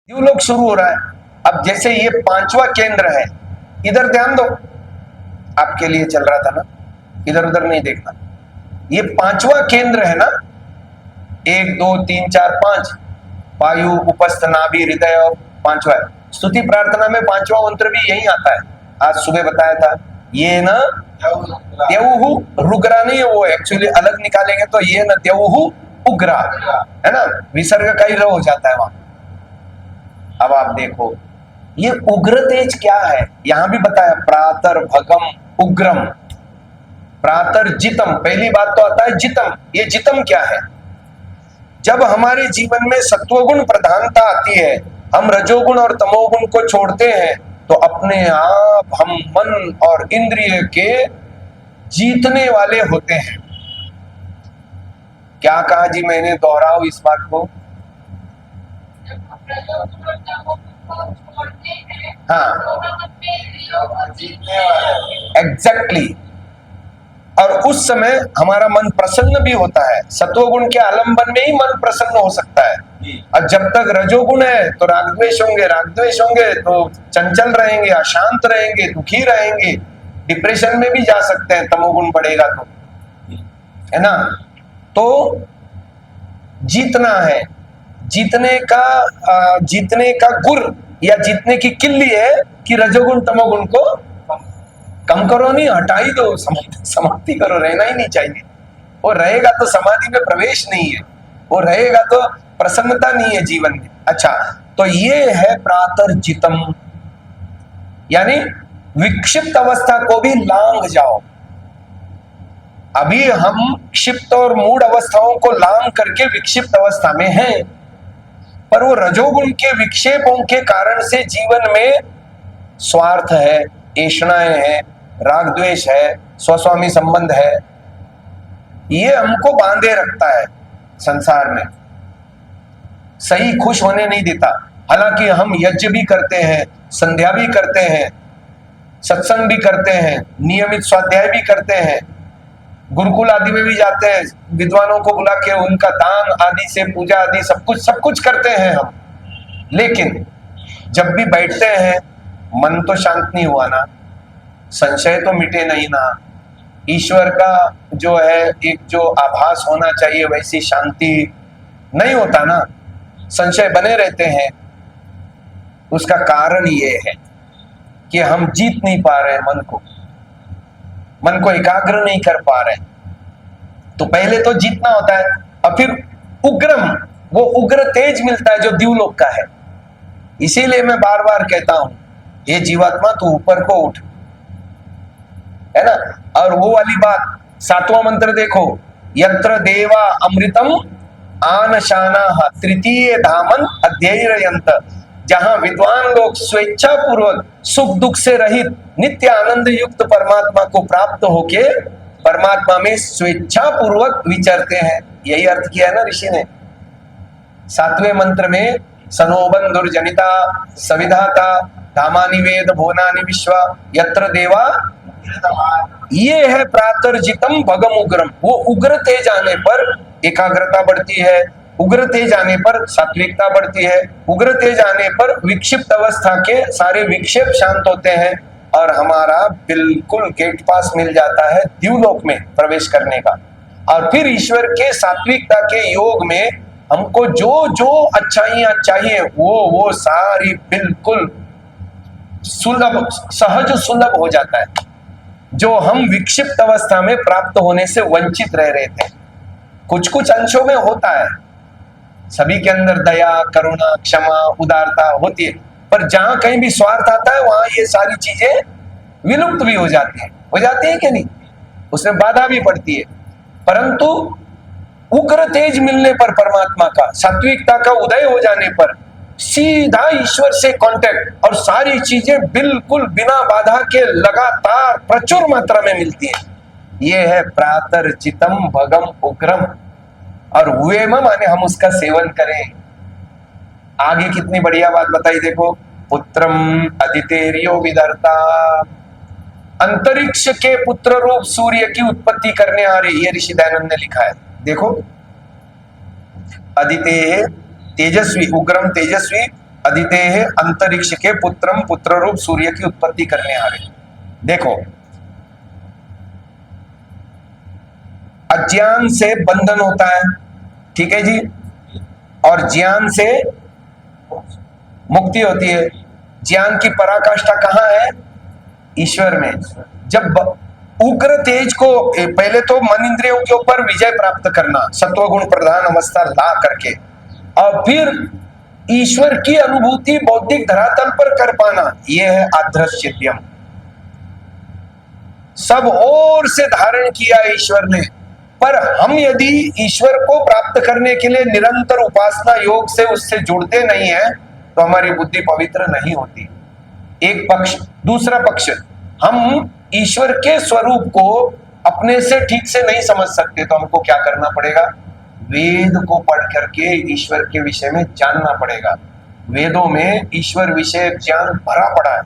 द्युलोक शुरू हो रहा है। अब जैसे ये पांचवा केंद्र है, इधर ध्यान दो, आपके लिए चल रहा था ना, इधर उधर नहीं देखना। ये पांचवा केंद्र है ना, 1 2 3 4 5, वायु, उपस्थ, नाभि, हृदय और पांचवा है। स्तुति प्रार्थना में पांचवा मंत्र भी यही आता है, आज सुबह बताया था। ये न द्यौहु रुग्रा नहीं है, वो एक्चुअली अलग निकालेंगे तो ये न द्यौहु उग्रा है ना, विसर्ग का ही र हो जाता है वहां। अब आप देखो ये उग्र तेज क्या है, यहां भी बताया प्रातर भगम उग्रम, प्रातर जितम। पहली बात तो आता है जितम। ये जितम क्या है? जब हमारे जीवन में सत्वगुण प्रधानता आती है, हम रजोगुण और तमोगुण को छोड़ते हैं, तो अपने आप हम मन और इंद्रिय के जीतने वाले होते हैं। क्या कहा जी मैंने, दोहराओ इस बात को। हाँ, एग्जैक्टली। और उस समय हमारा मन प्रसन्न भी होता है। सत्वगुण के आलंबन में ही मन प्रसन्न हो सकता है। और जब तक रजोगुण है तो रागद्वेष होंगे, रागद्वेष होंगे तो चंचल रहेंगे, अशांत रहेंगे, दुखी रहेंगे, डिप्रेशन में भी जा सकते हैं तमोगुण बढ़ेगा तो, है ना। तो जीतना है, जीतने का गुर या जीतने की किल्ली है कि रजोगुण तमोगुण को कम करो, नहीं हटा ही दो, समाप्ति करो, रहना ही नहीं चाहिए। वो रहेगा तो समाधि में प्रवेश नहीं है, वो रहेगा तो प्रसन्नता नहीं है जीवन में। अच्छा, तो ये है प्रातर जितम, यानी विक्षिप्त अवस्था को भी लांघ जाओ। अभी हम क्षिप्त और मूढ़ अवस्थाओं को लांघ करके विक्षिप्त अवस्था में हैं, पर वो रजोगुण के विक्षेपों के कारण से जीवन में स्वार्थ है, ऐषणाएं हैं, राग द्वेष है, स्वस्वामी संबंध है, ये हमको बांधे रखता है संसार में, सही खुश होने नहीं देता। हालांकि हम यज्ञ भी करते हैं, संध्या भी करते हैं, सत्संग भी करते हैं, नियमित स्वाध्याय भी करते हैं, गुरुकुल आदि में भी जाते हैं, विद्वानों को बुला के उनका दान आदि से पूजा आदि सब कुछ करते हैं हम। लेकिन जब भी बैठते हैं मन तो शांत नहीं हुआ ना, संशय तो मिटे नहीं ना, ईश्वर का जो है एक जो आभास होना चाहिए वैसी शांति नहीं होता ना, संशय बने रहते हैं। उसका कारण ये है कि हम जीत नहीं पा रहे मन को एकाग्र नहीं कर पा रहे। तो पहले तो जीतना होता है और फिर उग्रम, वो उग्र तेज मिलता है जो द्युलोक का है। इसीलिए मैं बार बार कहता हूं, ये जीवात्मा तू ऊपर को उठ, है ना। और वो वाली बात, 7वां मंत्र देखो, यत्र देवा अमृतम आनशानाः तृतीय धामन अध्ययनयन्त, जहां विद्वान लोग स्वेच्छा पूर्वक सुख दुख से रहित नित्य आनंद युक्त परमात्मा को प्राप्त होके परमात्मा में स्वेच्छा पूर्वक विचरते हैं। यही अर्थ किया है ना ऋषि ने 7वें मंत्र में, सनोबंधुर जनिता सविधाता धामानि वेद भुवनानि विश्व यत्र देवा। ये है प्रातर्जितम भगम उग्रम। वो उग्र तेज आने पर एकाग्रता बढ़ती है, उग्र तेज आने पर सात्विकता बढ़ती है, उग्र तेज आने पर विक्षिप्त अवस्था के सारे विक्षेप शांत होते हैं और हमारा बिल्कुल गेट पास मिल जाता है द्युलोक में प्रवेश करने का। और फिर ईश्वर के सात्विकता के योग में हमको जो जो अच्छाइयां चाहिए वो सारी बिल्कुल सुलभ, सहज सुलभ हो जाता है, जो हम विक्षिप्त अवस्था में प्राप्त होने से वंचित रह रहे थे। कुछ कुछ अंशों में होता है, सभी के अंदर दया, करुणा, क्षमा, उदारता होती है, पर जहां कहीं भी स्वार्थ आता है वहां ये सारी चीजें विलुप्त भी हो जाती है कि नहीं, उसमें बाधा भी पड़ती है। परंतु उग्र तेज मिलने पर परमात्मा का, सात्विकता का उदय हो जाने पर सीधा ईश्वर से कांटेक्ट और सारी चीजें बिल्कुल बिना बाधा के लगातार प्रचुर मात्रा में मिलती है। ये है प्रातर्चितम भगम उग्रम। और वेम माने हम उसका सेवन करें। आगे कितनी बढ़िया बात बताई देखो, पुत्रम अदितेरियो विदर्ता, अंतरिक्ष के पुत्र रूप सूर्य की उत्पत्ति करने आ रही, ये ऋषि दयानंद ने लिखा है। देखो, अदिते तेजस्वी, उग्रम तेजस्वी, अदितेः अंतरिक्ष के पुत्रम, पुत्र रूप सूर्य की उत्पत्ति करने आ रहे। देखो, अज्ञान से बंधन होता है, ठीक है जी, और ज्ञान से मुक्ति होती है। ज्ञान की पराकाष्ठा कहाँ है? ईश्वर में। जब उग्र तेज को पहले तो मन इंद्रियों के ऊपर विजय प्राप्त करना, सत्वगुण प्रधान अवस्था ला करके, और फिर ईश्वर की अनुभूति बौद्धिक धरातल पर कर पाना, यह है आध्रस्यत्यम। सब ओर से धारण किया ईश्वर ने, पर हम यदि ईश्वर को प्राप्त करने के लिए निरंतर उपासना योग से उससे जुड़ते नहीं है तो हमारी बुद्धि पवित्र नहीं होती। एक पक्ष। दूसरा पक्ष, हम ईश्वर के स्वरूप को अपने से ठीक से नहीं समझ सकते, तो हमको क्या करना पड़ेगा? वेद को पढ़ करके ईश्वर के विषय में जानना पड़ेगा। वेदों में ईश्वर विषय ज्ञान भरा पड़ा है।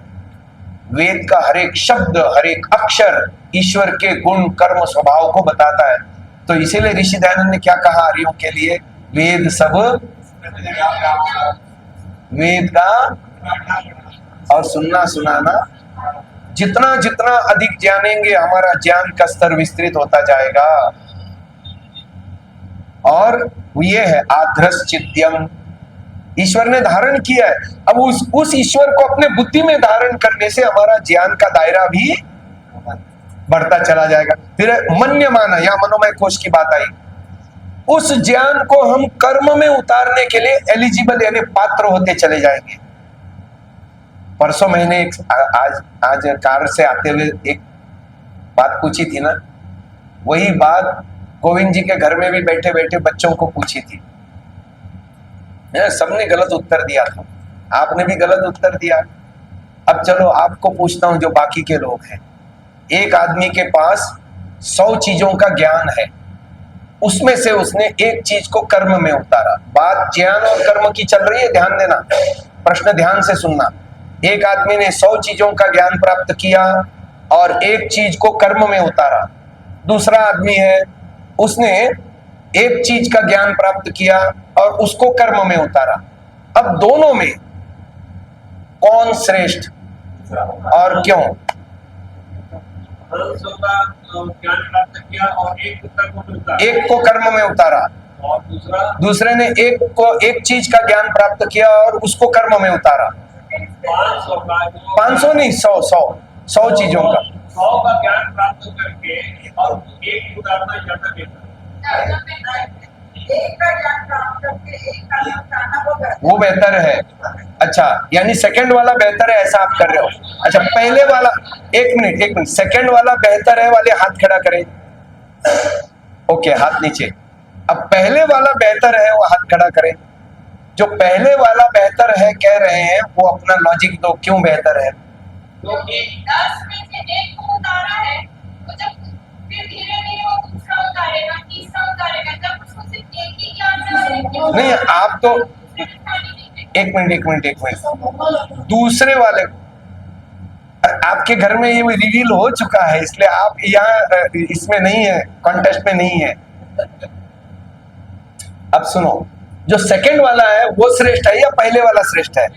वेद का हर एक शब्द, हर एक अक्षर ईश्वर के गुण कर्म स्वभाव को बताता है। तो इसीलिए ऋषि दयानंद ने क्या कहा आर्यों के लिए? वेद सब वेद का और सुनना सुनाना। जितना जितना अधिक जानेंगे हमारा ज्ञान का स्तर विस्तृत होता जाएगा। और ये है आध्रस्चित्यम, ईश्वर ने धारण किया है। अब उस ईश्वर को अपने बुद्धि में धारण करने से हमारा ज्ञान का दायरा भी बढ़ता चला जाएगा। फिर मन्यमाना, या मनोमय कोश की बात आई, उस ज्ञान को हम कर्म में उतारने के लिए एलिजिबल यानी पात्र होते चले जाएंगे। परसों मैंने आज कार से आते हुए एक बात पूछी थी ना, वही बात गोविंद जी के घर में भी बैठे बैठे बच्चों को पूछी थी। सबने गलत उत्तर दिया था, आपने भी गलत उत्तर दिया। अब चलो आपको पूछता हूं जो बाकी के लोग हैं। एक आदमी के पास 100 चीजों का ज्ञान है, उसमें से उसने एक चीज को कर्म में उतारा। बात ज्ञान और कर्म की चल रही है, ध्यान देना, प्रश्न ध्यान से सुनना। एक आदमी ने 100 चीजों का ज्ञान प्राप्त किया और एक चीज को कर्म में उतारा। दूसरा आदमी है, उसने एक चीज का ज्ञान प्राप्त किया और उसको कर्म में उतारा। अब दोनों में कौन श्रेष्ठ और क्यों? ज्ञान प्राप्त किया और एक को कर्म में उतारा, और दूसरे ने एक चीज का ज्ञान प्राप्त किया और उसको कर्म में उतारा। 500 नहीं, 100 चीजों का 100 का ज्ञान प्राप्त करके और एक उतारना ज्यादा बेहतर, वो बेहतर है। अच्छा, यानी सेकंड वाला बेहतर है, ऐसा आप कर रहे हो? अच्छा, पहले वाला, एक मिनट, सेकंड वाला बेहतर है वाले हाथ खड़ा करें। ओके, हाथ नीचे। अब पहले वाला बेहतर है वो हाथ खड़ा करें। जो पहले वाला बेहतर है कह रहे हैं वो अपना लॉजिक दो, क्यों बेहतर है? क्योंकि 10 में से एक को उतारा है, तो जब फिर धीरे-धीरे वो दूसरा उतारेगा, तीसरा उतारेगा, जब उसको सिर्फ एक ही ज्ञान से नहीं, आप तो एक मिनट, दूसरे वाले, आपके घर में ये रिवील हो चुका है, इसलिए आप यहाँ इसमें नहीं है, कॉन्टेस्ट में नहीं है। अब सुनो, जो सेकंड वाला है वो श्रेष्ठ है या पहले वाला श्रेष्ठ है?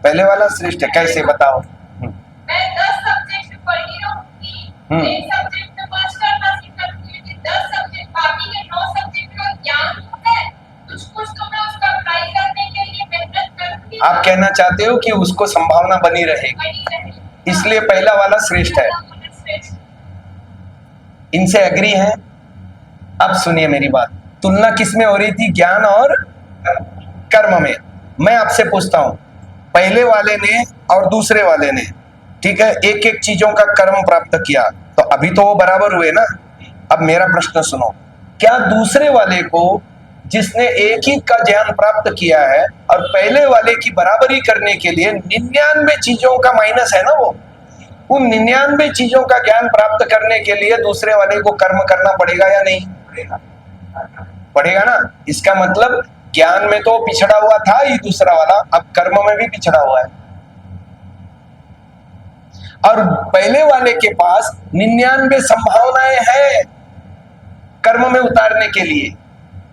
पहले वाला श्रेष्ठ है, कैसे बताओ? मैं 10 सब्जेक्ट पढ़ रही हूँ, एक सब्जेक्ट में पास करना सीखना, 10 सब्जेक्ट, बाकी के 9 सब्जेक्ट का ज्ञान होता है, कुछ तो मैं उसका अप्लाई करने के लिए मेहनत करूंगी। आप कहना चाहते हो कि उसको संभावना बनी रहेगी, इसलिए पहला वाला श्रेष्ठ है। इनसे एग्री हैं? अब सुनिए मेरी बात, तुलना किस में हो रही थी? ज्ञान और कर्म में। मैं आपसे पूछता हूं, पहले वाले ने और दूसरे वाले ने, ठीक है, एक एक चीजों का कर्म प्राप्त किया, तो अभी तो वो बराबर हुए ना। अब मेरा प्रश्न सुनो, क्या दूसरे वाले को, जिसने एक ही का ज्ञान प्राप्त किया है, और पहले वाले की बराबरी करने के लिए 99 चीजों का माइनस है ना, वो उन 99 चीजों का ज्ञान प्राप्त करने के लिए दूसरे वाले को कर्म करना पड़ेगा या नहीं? पड़ेगा ना। इसका मतलब ज्ञान में तो पिछड़ा हुआ था ही दूसरा वाला, अब कर्म में भी पिछड़ा हुआ है। और पहले वाले के पास 99 संभावनाएं हैं कर्म में उतारने के लिए,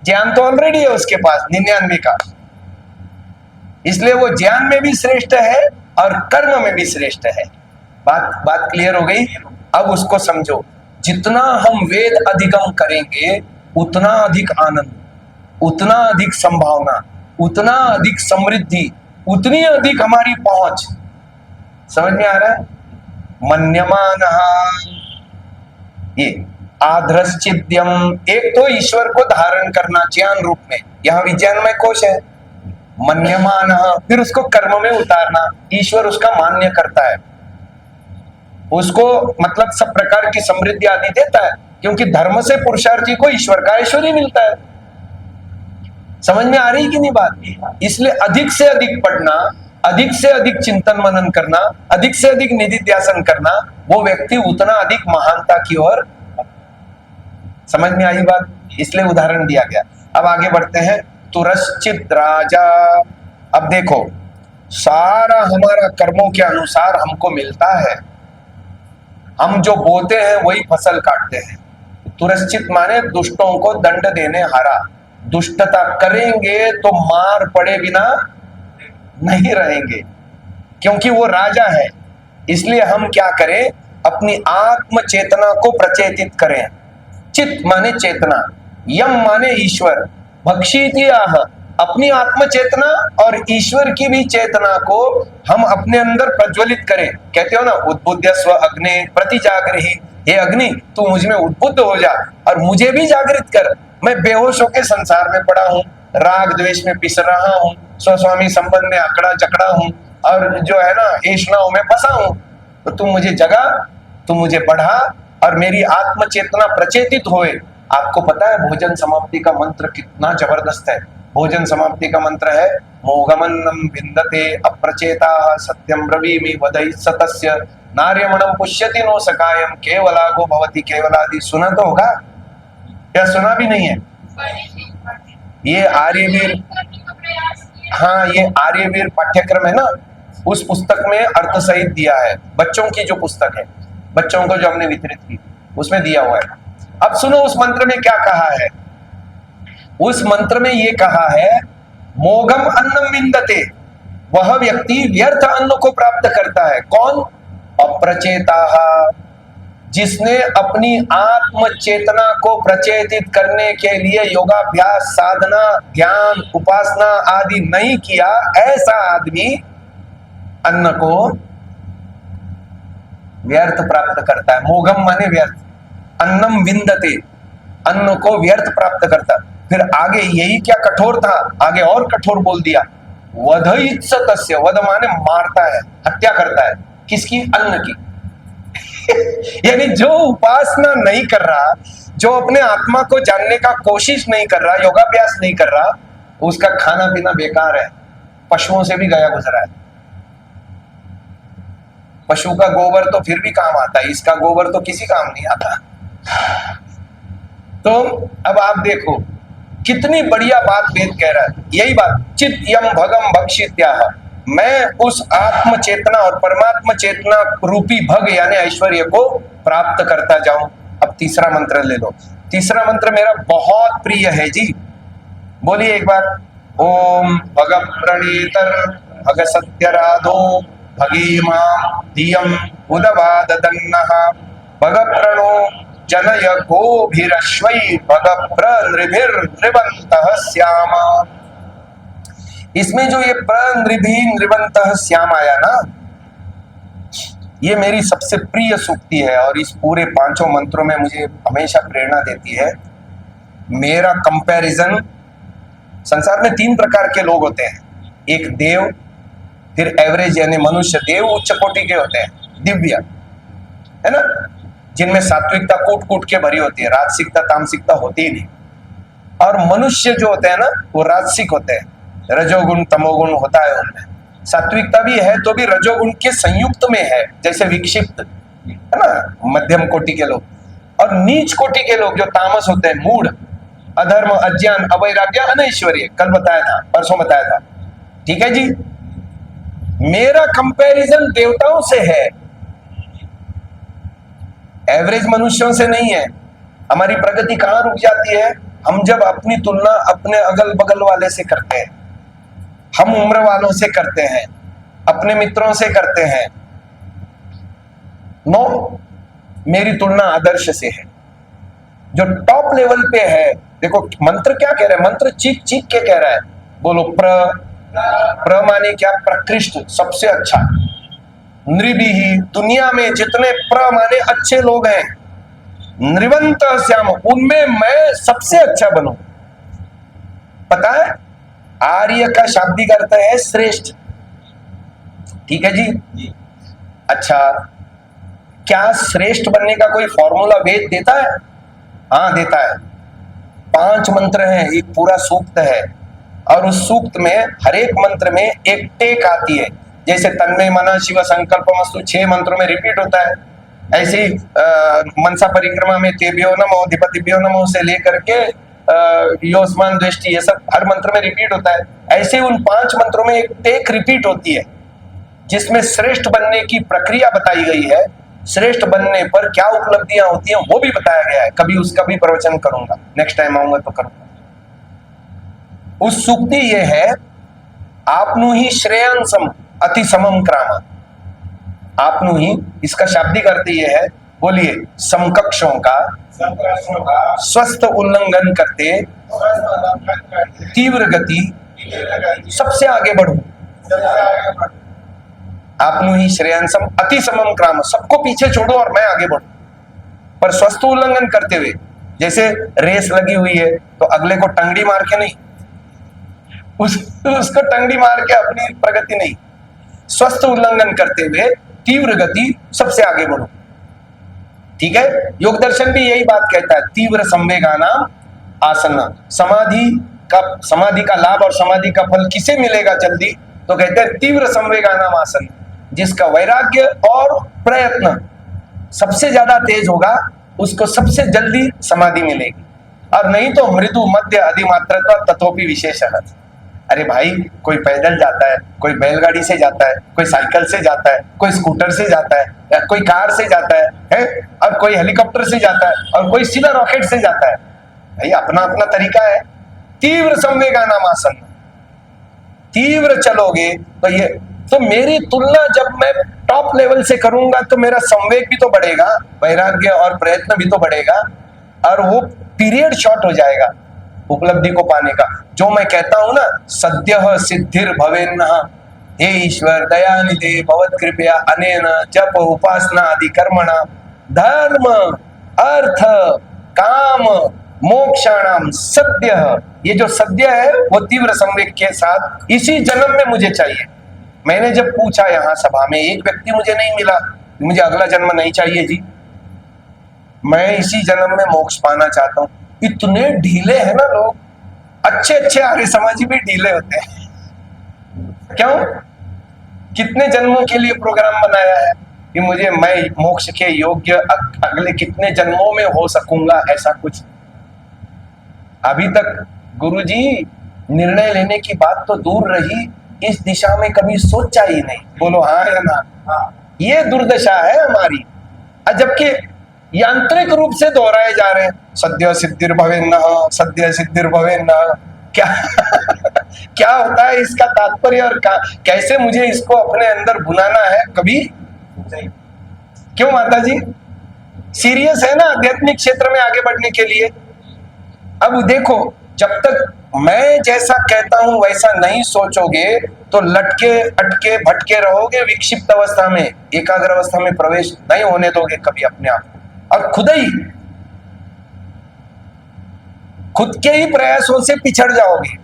ज्ञान तो ऑलरेडी है उसके पास 99 का। इसलिए वो ज्ञान में भी श्रेष्ठ है और कर्म में भी श्रेष्ठ है। बात क्लियर हो गई? अब उसको समझो, जितना हम वेद अधिगम करेंगे उतना अधिक आनंद, उतना अधिक संभावना, उतना अधिक समृद्धि, उतनी अधिक हमारी पहुंच। समझ में आ रहा है? मन्यमानः, ये आधृश्चिद्यम, एक तो ईश्वर को धारण करना ज्ञान रूप में, यहां विज्ञानमय कोश है। मन्यमानः, फिर उसको कर्म में उतारना, ईश्वर उसका मान्य करता है, उसको मतलब सब प्रकार की समृद्धि आदि देता है, क्योंकि धर्म से पुरुषार्थी को ईश्वर का ऐश्वर्य मिलता है। समझ में आ रही कि नहीं बात? इसलिए अधिक से अधिक पढ़ना, अधिक से अधिक चिंतन मनन करना, अधिक से अधिक निधि ध्यासन करना, वो व्यक्ति उतना अधिक महानता की ओर। समझ में आई बात? इसलिए उदाहरण दिया गया। अब आगे बढ़ते हैं। तुरश्चित राजा, अब देखो सारा हमारा कर्मों के अनुसार हमको मिलता है, हम जो बोते हैं वही फसल काटते हैं। तुरश्चित माने दुष्टों को दंड देने हारा, दुष्टता करेंगे तो मार पड़े बिना नहीं रहेंगे, क्योंकि वो राजा है। इसलिए हम क्या करें, अपनी आत्म चेतना को प्रचेतित करें। चित माने चेतना, यम माने ईश्वर, भक्षीति आह, अपनी आत्म चेतना और ईश्वर की भी चेतना को हम अपने अंदर प्रज्वलित करें। कहते हो ना, उद्बुद्ध स्व अग्नि प्रति जागृहि, हे अग्नि तू मुझ में उद्बुद्ध हो जा और मुझे भी जागृत कर। मैं बेहोश होकर संसार में पड़ा हूँ, राग द्वेष में पिस रहा हूँ, स्वस्वामी संबंध में अकड़ा चकड़ा हूँ और जो है ना ऐष्णाओं में फंसा हूँ, तो तू मुझे जगा, तू मुझे बढ़ा और मेरी आत्म चेतना प्रचेतित होए। आपको पता है भोजन समाप्ति का मंत्र कितना जबरदस्त है? भोजन समाप्ति का मंत्र है मोघमन्नम विन्दते अप्रचेता सत्यम ब्रवीमि वदहि सतस्य नार्यमणम पुष्यति नो सकायम केवलागो भवति केवलादि। सुना तो होगा या सुना भी नहीं है? ये आर्यवीर, हाँ ये आर्यवीर पाठ्यक्रम है ना, उस पुस्तक में अर्थ सहित दिया है। बच्चों की जो पुस्तक है, बच्चों को जो हमने वितरित की, उसमें दिया हुआ है। अब सुनो उस मंत्र में क्या कहा है। उस मंत्र में ये कहा है मोघम अन्नम विन्दते, वह व्यक्ति व्यर्थ अन्न को प्राप्त करता है। कौन? अप्रचेताः, जिसने अपनी आत्म चेतना को प्रचेतित करने के लिए योगाभ्यास, साधना, ध्यान, उपासना आदि नहीं किया, ऐसा आदमी अन्न को व्यर्थ प्राप्त करता है। मोघम माने व्यर्थ, अन्नम विन्दते, अन्न को व्यर्थ प्राप्त करता। फिर आगे यही क्या कठोर था, आगे और कठोर बोल दिया, वधइत्सतस्य, वध माने मारता है, हत्या करता है। किसकी? अन्न की। यानी जो उपासना नहीं कर रहा, जो अपने आत्मा को जानने का कोशिश नहीं कर रहा, योगाभ्यास नहीं कर रहा, उसका खाना पीना बेकार है, पशुओं से भी गया गुजरा है। पशु का गोबर तो फिर भी काम आता है, इसका गोबर तो किसी काम नहीं आता। तो अब आप देखो कितनी बढ़िया बात वेद कह रहा है। यही बात, चित यम भगम भक्षित्याह, मैं उस आत्म चेतना और परमात्म चेतना रूपी भग यानी ऐश्वर्य को प्राप्त करता जाऊं। अब तीसरा मंत्र ले लो। तीसरा मंत्र मेरा बहुत प्रिय है जी, बोलिए एक बार। ओम भग प्रणीतर भग सत्यराधो भगीमा धियम उदवादन्नः भग प्रणो जनय गोभिरश्वै भग प्रनृभिर्नृवन्तः श्याम। इसमें जो ये प्रनृभिर्नृवन्तः श्याम आया ना, ये मेरी सबसे प्रिय सूक्ति है और इस पूरे पांचों मंत्रों में मुझे हमेशा प्रेरणा देती है। मेरा कंपैरिजन, संसार में तीन प्रकार के लोग होते हैं, एक देव, फिर एवरेज यानी मनुष्य। देव उच्च कोटि के होते हैं, दिव्य है ना, जिनमें सात्विकता कूट कूट के भरी होती है, राजसिकता तामसिकता होती ही नहीं। और मनुष्य जो होते हैं ना, वो राजसिक होते हैं, रजोगुण तमोगुण होता है उनमें। सात्विकता भी है तो भी रजोगुण के संयुक्त में है, जैसे विक्षिप्त है ना, मध्यम कोटि के लोग। और नीच कोटि के लोग जो तामस होते हैं, मूढ़, अधर्म, अज्ञान, अवैराग्य, अनैश्वर्य, कल बताया था, परसों बताया था। ठीक है जी। मेरा कंपैरिजन देवताओं से है, एवरेज मनुष्यों से नहीं है। हमारी प्रगति कहां रुक जाती है? हम जब अपनी तुलना अपने अगल बगल वाले से करते हैं, हम उम्र वालों से करते हैं, अपने मित्रों से करते हैं। नो, मेरी तुलना आदर्श से है जो टॉप लेवल पे है। देखो मंत्र क्या कह रहा है, मंत्र चीख चीख के कह रहा है, बोलो प्र माने क्या, प्रकृष्ट, सबसे अच्छा। नृभिः, दुनिया में जितने प्र माने अच्छे लोग हैं, नृवंत श्याम, उनमें मैं सबसे अच्छा बनूं। पता है आर्य का शाब्दिक अर्थ है श्रेष्ठ, ठीक है जी। अच्छा, क्या श्रेष्ठ बनने का कोई फॉर्मूला वेद देता है? हाँ देता है। 5 मंत्र हैं, एक पूरा सूक्त है, और उस सूक्त में हर एक मंत्र में एक टेक आती है। जैसे तन्मय मन शिव संकल्पमस्तु 6 मंत्रों में रिपीट होता है, ऐसे ही मनसा परिक्रमा में तेभ्यो नमो धिपतिभ्यो नमो से लेकर के योस्मान दृष्टि, ये सब हर मंत्र में रिपीट होता है। ऐसे उन 5 मंत्रों में एक टेक रिपीट होती है जिसमें श्रेष्ठ बनने की प्रक्रिया बताई गई है। श्रेष्ठ बनने पर क्या उपलब्धियां होती हैं वो भी बताया गया है। कभी उसका भी प्रवचन करूंगा, नेक्स्ट टाइम आऊंगा तो करूंगा। उस सूक्ति ये है, आपनु ही श्रेयांसम अति समम क्रामा। आपनु ही, इसका शाब्दिक अर्थ ये है, बोलिए, समकक्षों का स्वस्थ उल्लंघन करते तीव्र गति सबसे आगे बढ़ो। आपनु ही श्रेयांसम अति समम क्राम, सबको पीछे छोड़ो और मैं आगे बढ़ूं, पर स्वस्थ उल्लंघन करते हुए। जैसे रेस लगी हुई है तो अगले को टंगड़ी मार के नहीं, उसको टंगड़ी मार के अपनी प्रगति नहीं, स्वस्थ उल्लंघन करते हुए तीव्र गति सबसे आगे बढ़ो, ठीक है। योग दर्शन भी यही बात कहता है, तीव्र संवेगानाम आसन्न। समाधि का लाभ और समाधि का फल किसे मिलेगा जल्दी? तो कहते हैं तीव्र संवेगानाम आसन्न, जिसका वैराग्य और प्रयत्न सबसे ज्यादा तेज होगा उसको सबसे जल्दी समाधि मिलेगी। और नहीं तो मृदु मध्य अधिमात्रत्व तथोपि विशेषः। अरे भाई, कोई पैदल जाता है, कोई बैलगाड़ी से जाता है, कोई साइकिल से जाता है, कोई स्कूटर से जाता है, कोई कार से जाता है, और कोई हेलीकॉप्टर से जाता है, और कोई सीधा रॉकेट से जाता है। भाई अपना अपना तरीका है। तीव्र संवेगानाम आसन्न, तीव्र चलोगे तो ये, तो मेरी तुलना जब मैं टॉप लेवल से करूंगा तो मेरा संवेग भी तो बढ़ेगा, वैराग्य और प्रयत्न भी तो बढ़ेगा, और वो पीरियड शॉर्ट हो जाएगा उपलब्धि को पाने का। जो मैं कहता हूं ना, सद्यः सिद्धिर भवेन्नः, हे ईश्वर दयानिधे भवत कृपया अनेन जप उपासना आदि कर्मणा धर्म अर्थ काम मोक्षाणाम सद्य। ये जो सद्य है वो तीव्र संवेग के साथ इसी जन्म में मुझे चाहिए। मैंने जब पूछा यहाँ सभा में, एक व्यक्ति मुझे नहीं मिला, मुझे अगला जन्म नहीं चाहिए जी, मैं इसी जन्म में मोक्ष पाना चाहता हूँ। इतने ढीले हैं ना लोग, अच्छे अच्छे आर्य समाजी भी ढीले होते हैं। क्यों? कितने जन्मों के लिए प्रोग्राम बनाया है कि मैं मोक्ष के योग्य अगले कितने जन्मों में हो सकूंगा, ऐसा कुछ। अभी तक गुरुजी निर्णय लेने की बात तो दूर रही, इस दिशा में कभी सोचा ही नहीं। बोलो हाँ या ना? हाँ। ये दुर्दशा है हमारी, जबकि यांत्रिक रूप से दोहराए जा रहे हैं, सद्य सिद्धिर भवेन्नः, सद्य सिद्धिर भवेन्नः। क्या क्या होता है इसका तात्पर्य, और कैसे मुझे इसको अपने अंदर बुलाना है? कभी क्यों माता जी? सीरियस है ना आध्यात्मिक क्षेत्र में आगे बढ़ने के लिए। अब देखो, जब तक मैं जैसा कहता हूं वैसा नहीं सोचोगे तो लटके अटके भटके रहोगे, विक्षिप्त अवस्था में, एकाग्र अवस्था में प्रवेश नहीं होने दोगे कभी अपने आप को, और खुद के ही प्रयासों से पिछड़ जाओगे।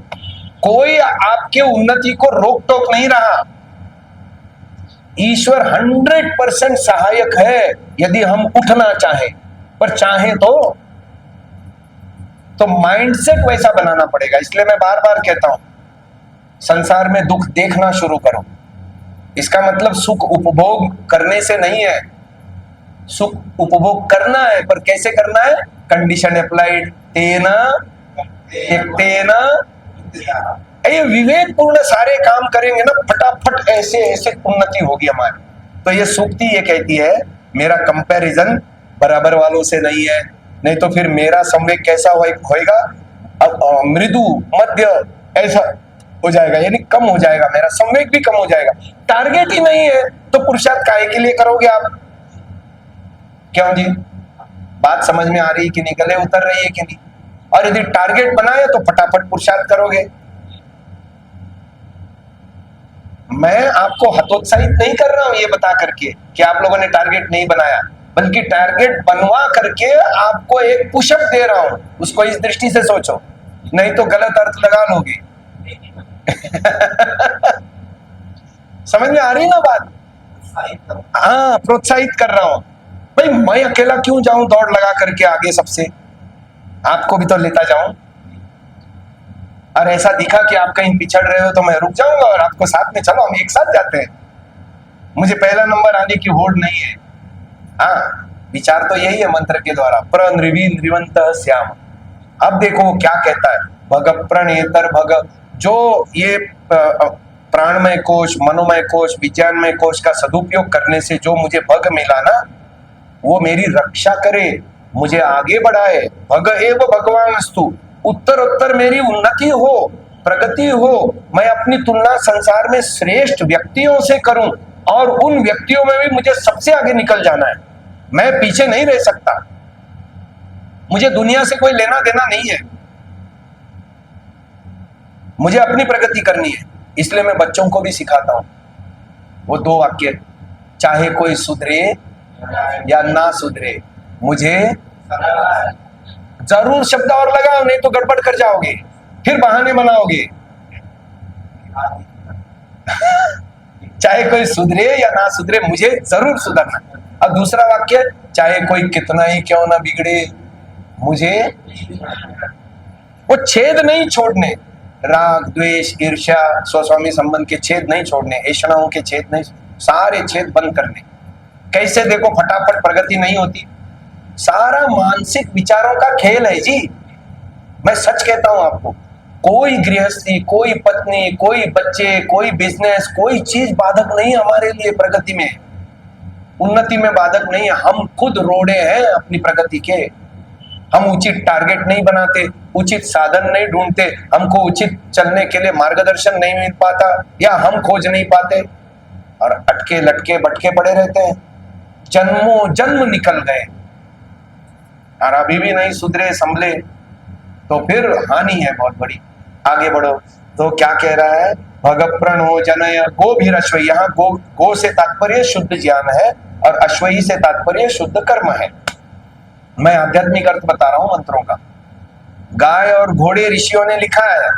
कोई आपके उन्नति को रोक टोक नहीं रहा। ईश्वर 100% सहायक है यदि हम उठना चाहें, पर चाहें तो माइंडसेट वैसा बनाना पड़ेगा। इसलिए मैं बार बार कहता हूं, संसार में दुख देखना शुरू करो। इसका मतलब सुख उपभोग करने से नहीं है, सुख उपभोग करना है, पर कैसे करना है? कंडीशन अप्लाइड, तेना ये विवेक पूर्ण सारे काम करेंगे ना, फटाफट ऐसे ऐसे उन्नति होगी हमारी। तो ये सूक्ति ये कहती है, मेरा कंपैरिजन बराबर वालों से नहीं है, नहीं तो फिर मेरा संवेग कैसा होएगा? मृदु मध्य ऐसा हो जाएगा, यानी कम हो जाएगा, मेरा संवेग भी कम हो जाएगा। टारगेट ही नहीं है तो पुरुषार्थ काहे के लिए करोगे आप? क्यों जी? बात समझ में आ रही है कि नहीं, गले उतर रही है कि नहीं? और यदि टारगेट बनाया तो फटाफट पुरुषार्थ करोगे। मैं आपको हतोत्साहित नहीं कर रहा हूं ये बता करके कि आप लोगों ने टारगेट नहीं बनाया, बल्कि टारगेट बनवा करके आपको एक पुशअप दे रहा हूं, उसको इस दृष्टि से सोचो, नहीं तो गलत अर्थ लगा लोगे। समझ में आ रही ना बात? हाँ, प्रोत्साहित कर रहा हूं भाई। मैं अकेला क्यों जाऊं दौड़ लगा करके आगे सबसे, आपको भी तो लेता जाऊं। और ऐसा दिखा कि आप कहीं पिछड़ रहे हो तो मैं रुक जाऊंगा और आपको साथ में, चलो हम एक साथ जाते हैं। मुझे पहला नंबर आने की होड़ नहीं है। हाँ, विचार तो यही है मंत्र के द्वारा, प्रणृविंद्रिवंत श्याम। अब देखो वो क्या कहता है, भग प्रणेतर भग, जो ये प्राणमय कोश, मनोमय कोश, विज्ञानमय कोश का सदुपयोग करने से जो मुझे भग मिला ना, वो मेरी रक्षा करे, मुझे आगे बढ़ाए। भग एव भगवान अस्तु, उत्तर उत्तर मेरी उन्नति हो, प्रगति हो, मैं अपनी तुलना संसार में श्रेष्ठ व्यक्तियों से करूं और उन व्यक्तियों में भी मुझे सबसे आगे निकल जाना है। मैं पीछे नहीं रह सकता, मुझे दुनिया से कोई लेना देना नहीं है, मुझे अपनी प्रगति करनी है। इसलिए मैं बच्चों को भी सिखाता हूं वो दो वाक्य, चाहे कोई सुधरे या ना सुधरे, मुझे जरूर शब्द और लगाओ, नहीं तो गड़बड़ कर जाओगे, फिर बहाने बनाओगे। चाहे कोई सुधरे या ना सुधरे, मुझे जरूर सुधरना। और दूसरा वाक्य, चाहे कोई कितना ही क्यों ना बिगड़े, मुझे वो छेद नहीं छोड़ने, राग द्वेष ईर्ष्या स्वस्वामी संबंध के छेद नहीं छोड़ने, ऐषणाओं के छेद नहीं, सारे छेद बंद करने। कैसे? देखो फटाफट प्रगति नहीं होती, सारा मानसिक विचारों का खेल है जी। मैं सच कहता हूं आपको, कोई गृहस्थी, कोई पत्नी, कोई बच्चे, कोई बिजनेस, कोई चीज बाधक नहीं हमारे लिए प्रगति में, उन्नति में बाधक नहीं है। हम खुद रोड़े हैं अपनी प्रगति के। हम उचित टारगेट नहीं बनाते, उचित साधन नहीं ढूंढते, हमको उचित चलने के लिए मार्गदर्शन नहीं मिल पाता, या हम खोज नहीं पाते और अटके लटके भटके पड़े रहते हैं। जन्मों जन्म निकल गए और अभी भी नहीं सुधरे संभले, तो फिर हानि है बहुत बड़ी। आगे बढ़ो तो क्या कह रहा है, भग प्रणो जनय गो भी अश्वई। यहाँ गो से तात्पर्य शुद्ध ज्ञान है और अश्वई से तात्पर्य शुद्ध कर्म है। मैं आध्यात्मिक अर्थ बता रहा हूं मंत्रों का। गाय और घोड़े ऋषियों ने लिखा है,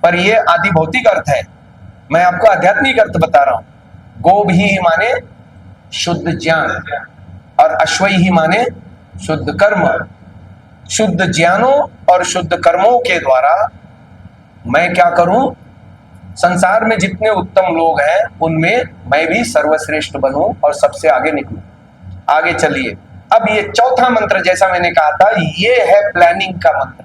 पर ये आदि भौतिक अर्थ है, मैं आपको आध्यात्मिक अर्थ बता रहा हूं। गो भी माने शुद्ध ज्ञान और अश्वई ही माने शुद्ध कर्म। शुद्ध ज्ञानों और शुद्ध कर्मों के द्वारा मैं क्या करूं, संसार में जितने उत्तम लोग हैं उनमें मैं भी सर्वश्रेष्ठ बनूं और सबसे आगे निकलूं। आगे चलिए, अब ये चौथा मंत्र, जैसा मैंने कहा था, ये है प्लानिंग का मंत्र,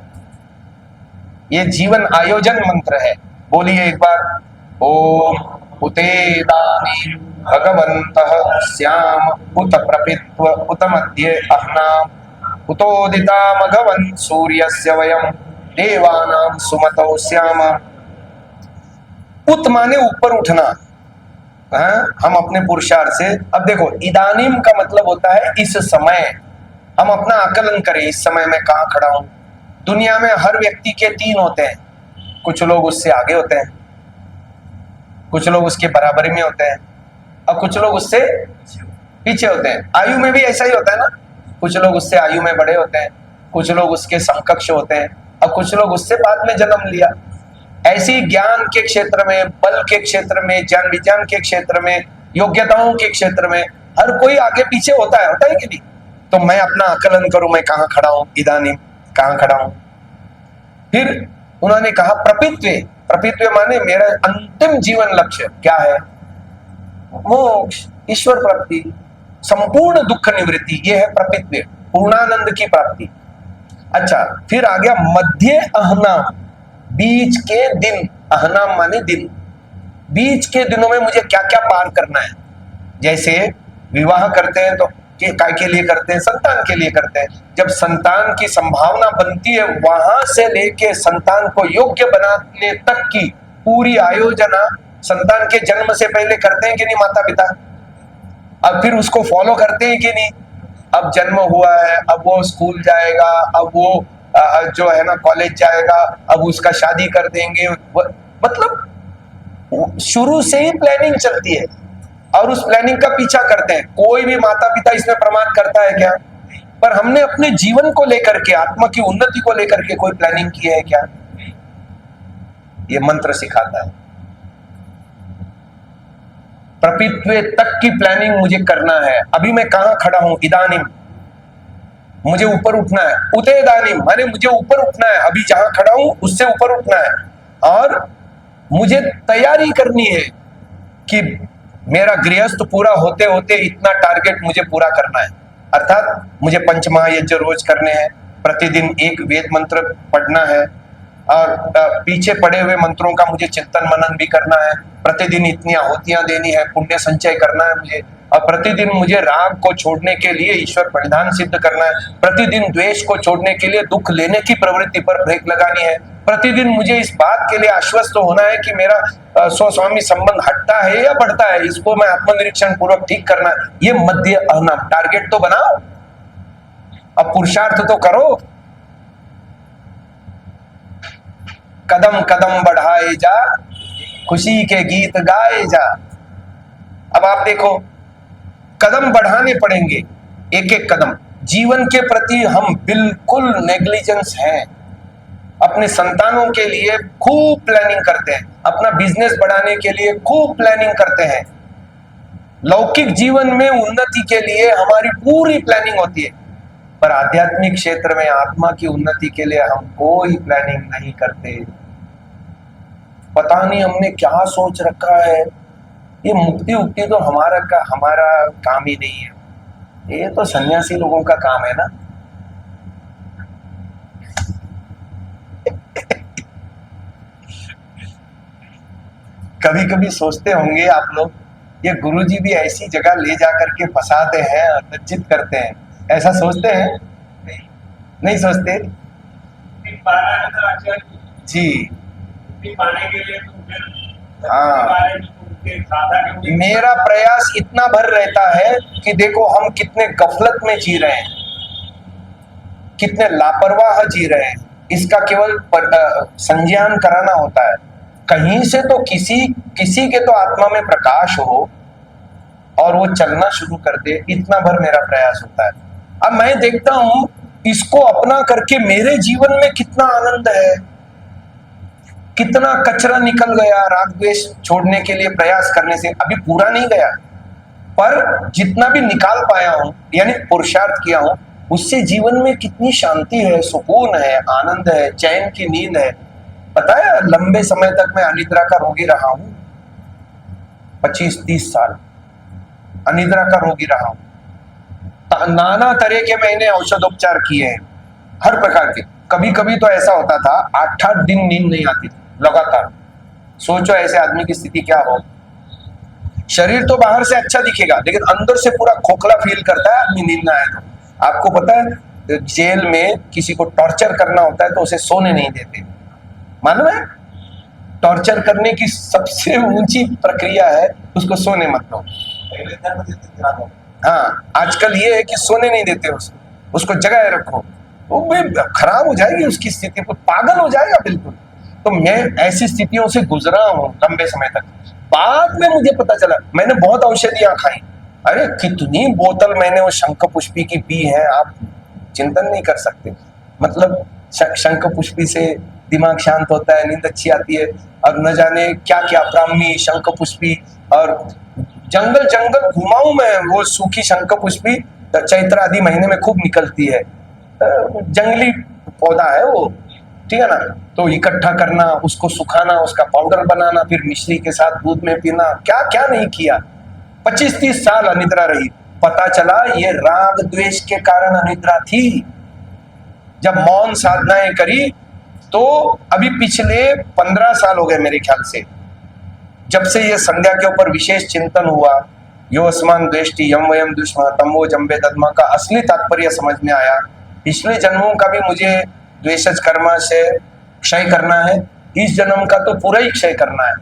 ये जीवन आयोजन मंत्र है। बोलिए एक बार, ओम उतेदानी भगवन्तः श्याम उत प्रपित्व उत मध्ये अह्नाम उतोदिता मघवन् सूर्यस्य वयं देवानां सुमतो श्याम। उत माने ऊपर उठना, हम अपने पुरुषार्थ से। अब देखो, इदानीम का मतलब होता है इस समय। हम अपना आकलन करें, इस समय मैं कहाँ खड़ा हूं। दुनिया में हर व्यक्ति के तीन होते हैं, कुछ लोग उससे आगे होते हैं, कुछ लोग उसके बराबरी में होते हैं और कुछ लोग उससे पीछे होते हैं। आयु में भी ऐसा ही होता है ना, कुछ लोग उससे आयु में बड़े होते हैं, कुछ लोग उसके समकक्ष होते हैं और कुछ लोग उससे बाद में जन्म लिया। ऐसी ज्ञान के क्षेत्र में, बल के क्षेत्र में, ज्ञान विज्ञान के क्षेत्र में, योग्यताओं के क्षेत्र में हर कोई आगे पीछे होता है कि नहीं? तो मैं अपना आकलन करूं, मैं कहाँ खड़ा हूं, इदानीम कहाँ खड़ा हूं। फिर उन्होंने कहा प्रपित्वे। प्रपित्वे माने मेरा अंतिम जीवन लक्ष्य क्या है, मोक्ष, ईश्वर प्राप्ति, संपूर्ण दुख निवृत्ति, ये है प्रपित्वे, पूर्णानंद की प्राप्ति। अच्छा, फिर आ गया मध्य अहनाम, बीच के दिन। अहनाम माने दिन, बीच के दिनों में मुझे क्या क्या पार करना है। जैसे विवाह करते हैं तो काय के लिए करते हैं, संतान के लिए करते हैं। जब संतान की संभावना बनती है, वहां से लेके संतान को योग्य बनाने तक की पूरी आयोजना संतान के जन्म से पहले करते हैं कि नहीं माता पिता? अब फिर उसको फॉलो करते हैं कि नहीं? अब जन्म हुआ है, अब वो स्कूल जाएगा, अब वो जो है ना कॉलेज जाएगा, अब उसका शादी कर देंगे। मतलब शुरू से ही प्लानिंग चलती है और उस प्लानिंग का पीछा करते हैं। कोई भी माता पिता इसमें प्रमाद करता है क्या? पर हमने अपने जीवन को लेकर के, आत्मा की उन्नति को लेकर के कोई प्लानिंग की है क्या? ये मंत्र सिखाता है। प्रपित्वे तक की प्लानिंग मुझे करना है। अभी मैं कहां खड़ा हूं? इदानीम मुझे ऊपर उठना है। उतेदानीम माने मुझे ऊपर उठना है। अभी जहां खड़ा हूं उससे ऊपर उठना है और मुझे तैयारी करनी है कि मेरा गृहस्थ पूरा होते होते इतना टारगेट मुझे पूरा करना है। अर्थात मुझे पंचमहायज्ञ रोज करने हैं, प्रतिदिन एक वेद मंत्र पढ़ना है और पीछे पड़े हुए मंत्रों का मुझे चिंतन मनन भी करना है। प्रतिदिन इतनी आहुतियां देनी है, पुण्य संचय करना है मुझे। और प्रतिदिन मुझे राग को छोड़ने के लिए ईश्वर परिधान सिद्ध करना है। प्रतिदिन द्वेष को छोड़ने के लिए दुख लेने की प्रवृत्ति पर ब्रेक लगानी है। प्रतिदिन मुझे इस बात के लिए आश्वस्त होना है कि मेरा स्वस्वामी संबंध हटता है या बढ़ता है, इसको मैं आत्मनिरीक्षण पूर्वक ठीक करना है। ये मध्य अहनम टारगेट तो बनाओ, अब पुरुषार्थ तो करो। कदम कदम बढ़ाए जा, खुशी के गीत गाए जा। अब आप देखो, कदम बढ़ाने पड़ेंगे, एक एक कदम। जीवन के प्रति हम बिल्कुल नेग्लिजेंस हैं। अपने संतानों के लिए खूब प्लानिंग करते हैं, अपना बिजनेस बढ़ाने के लिए खूब प्लानिंग करते हैं, लौकिक जीवन में उन्नति के लिए हमारी पूरी प्लानिंग होती है। पर आध्यात्मिक क्षेत्र में आत्मा की उन्नति के लिए हम कोई प्लानिंग नहीं करते। पता नहीं हमने क्या सोच रखा है। ये मुक्ति उक्ति तो हमारा काम ही नहीं है, ये तो सन्यासी लोगों का काम है ना। कभी कभी सोचते होंगे आप लोग, ये गुरुजी भी ऐसी जगह ले जाकर के फंसाते हैं और लज्जित करते हैं, ऐसा सोचते हैं? नहीं सोचते जी। पाने के लिए तो फिर हाँ, मेरा प्रयास इतना भर रहता है कि देखो हम कितने गफलत में जी रहे हैं, कितने लापरवाह जी रहे हैं। इसका केवल संज्ञान कराना होता है। कहीं से तो किसी के तो आत्मा में प्रकाश हो और वो चलना शुरू कर दे, इतना भर मेरा प्रयास होता है। अब मैं देखता हूं इसको अपना करके मेरे जीवन में कितना आनंद है, कितना कचरा निकल गया राग द्वेष छोड़ने के लिए प्रयास करने से। अभी पूरा नहीं गया, पर जितना भी निकाल पाया हूं यानी पुरुषार्थ किया हूं, उससे जीवन में कितनी शांति है, सुकून है, आनंद है, चैन की नींद है। पता है, लंबे समय तक मैं अनिद्रा का रोगी रहा हूं, 25-30 साल अनिद्रा का रोगी रहा हूं। नाना तरह के मैंने औषधोपचार किए हैं, हर प्रकार के। कभी कभी तो ऐसा होता था 8-8 दिन नींद नहीं आती थी लगातार। सोचो ऐसे आदमी की स्थिति क्या हो। शरीर तो बाहर से अच्छा दिखेगा लेकिन अंदर से पूरा खोखला फील करता है आदमी नींद ना आए तो। आपको पता है, जेल में किसी को टॉर्चर करना होता है तो उसे सोने नहीं देते, मालूम है? टॉर्चर करने की सबसे ऊंची प्रक्रिया है उसको सोने मत दो। हाँ, आजकल ये है कि सोने नहीं देते उसको जगाए रखो, वो खराब हो जाएगी उसकी स्थिति, पागल हो जाएगा बिल्कुल। तो मैं ऐसी स्थितियों से गुजरा हूं लंबे समय तक। बाद में मुझे पता चला, मैंने बहुत औषधियां खाई, अरे कितनी बोतल मैंने वो शंख पुष्पी की पी है, आप चिंतन नहीं कर सकते। मतलब शंख पुष्पी से दिमाग शांत होता है, नींद अच्छी आती है, और न जाने क्या क्या, ब्राह्मी, शंख पुष्पी, और जंगल जंगल घुमाऊं मैं। वो सूखी शंख पुष्पी चैत्र आदि महीने में खूब निकलती है, जंगली पौधा है वो, ठीक है ना। तो इकट्ठा करना, उसको सुखाना, उसका पाउडर बनाना, फिर मिश्री के साथ दूध में पीना, क्या क्या नहीं किया। 25-30 साल अनिद्रा रही। पता चला ये राग द्वेष के कारण अनिद्रा थी। जब मौन साधनाएं करी तो अभी पिछले 15 साल हो गए मेरे ख्याल से, जब से ये संज्ञा के ऊपर विशेष चिंतन हुआ, यो अस्मान द्वेष्टि यम वयम दुष्मा तमो जम्बे दद्मा का असली तात्पर्य समझ में आया। पिछले जन्मों का भी मुझे द्वेषज कर्म से क्षय करना है, इस जन्म का तो पूरा ही क्षय करना है।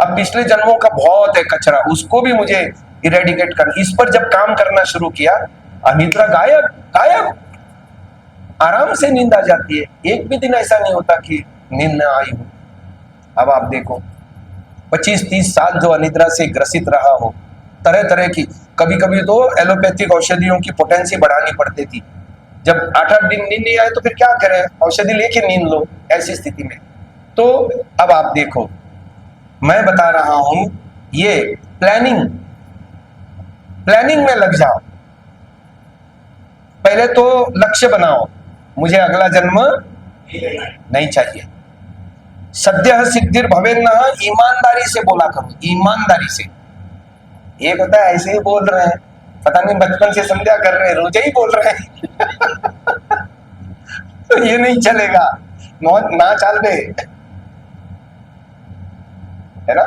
अब पिछले जन्मों का बहुत है कचरा, उसको भी मुझे इरेडिकेट करना। इस पर जब काम करना शुरू किया, अनिद्रा गायब गायब, आराम से नींद आ जाती है। एक भी दिन ऐसा नहीं होता कि नींद न आई हो। अब आप देखो 25-30 साल जो अनिद्रा से ग्रसित रहा हो, तरह तरह की, कभी कभी तो एलोपैथिक औषधियों की पोटेंसी बढ़ानी पड़ती थी। जब 8-8 दिन नींद नहीं आए तो फिर क्या करें, औषधि लेके नींद लो, ऐसी स्थिति में। तो अब आप देखो, मैं बता रहा हूं, ये प्लानिंग में लग जाओ। पहले तो लक्ष्य बनाओ, मुझे अगला जन्म नहीं चाहिए। सद्यः सिद्धिर भवेन्न, ईमानदारी से बोला करो, ईमानदारी से। एक होता है ऐसे ही बोल रहे हैं, पता नहीं बचपन से संध्या कर रहे हैं, रोजे ही बोल रहे हैं तो ये नहीं चलेगा, ना चाल दे, है ना।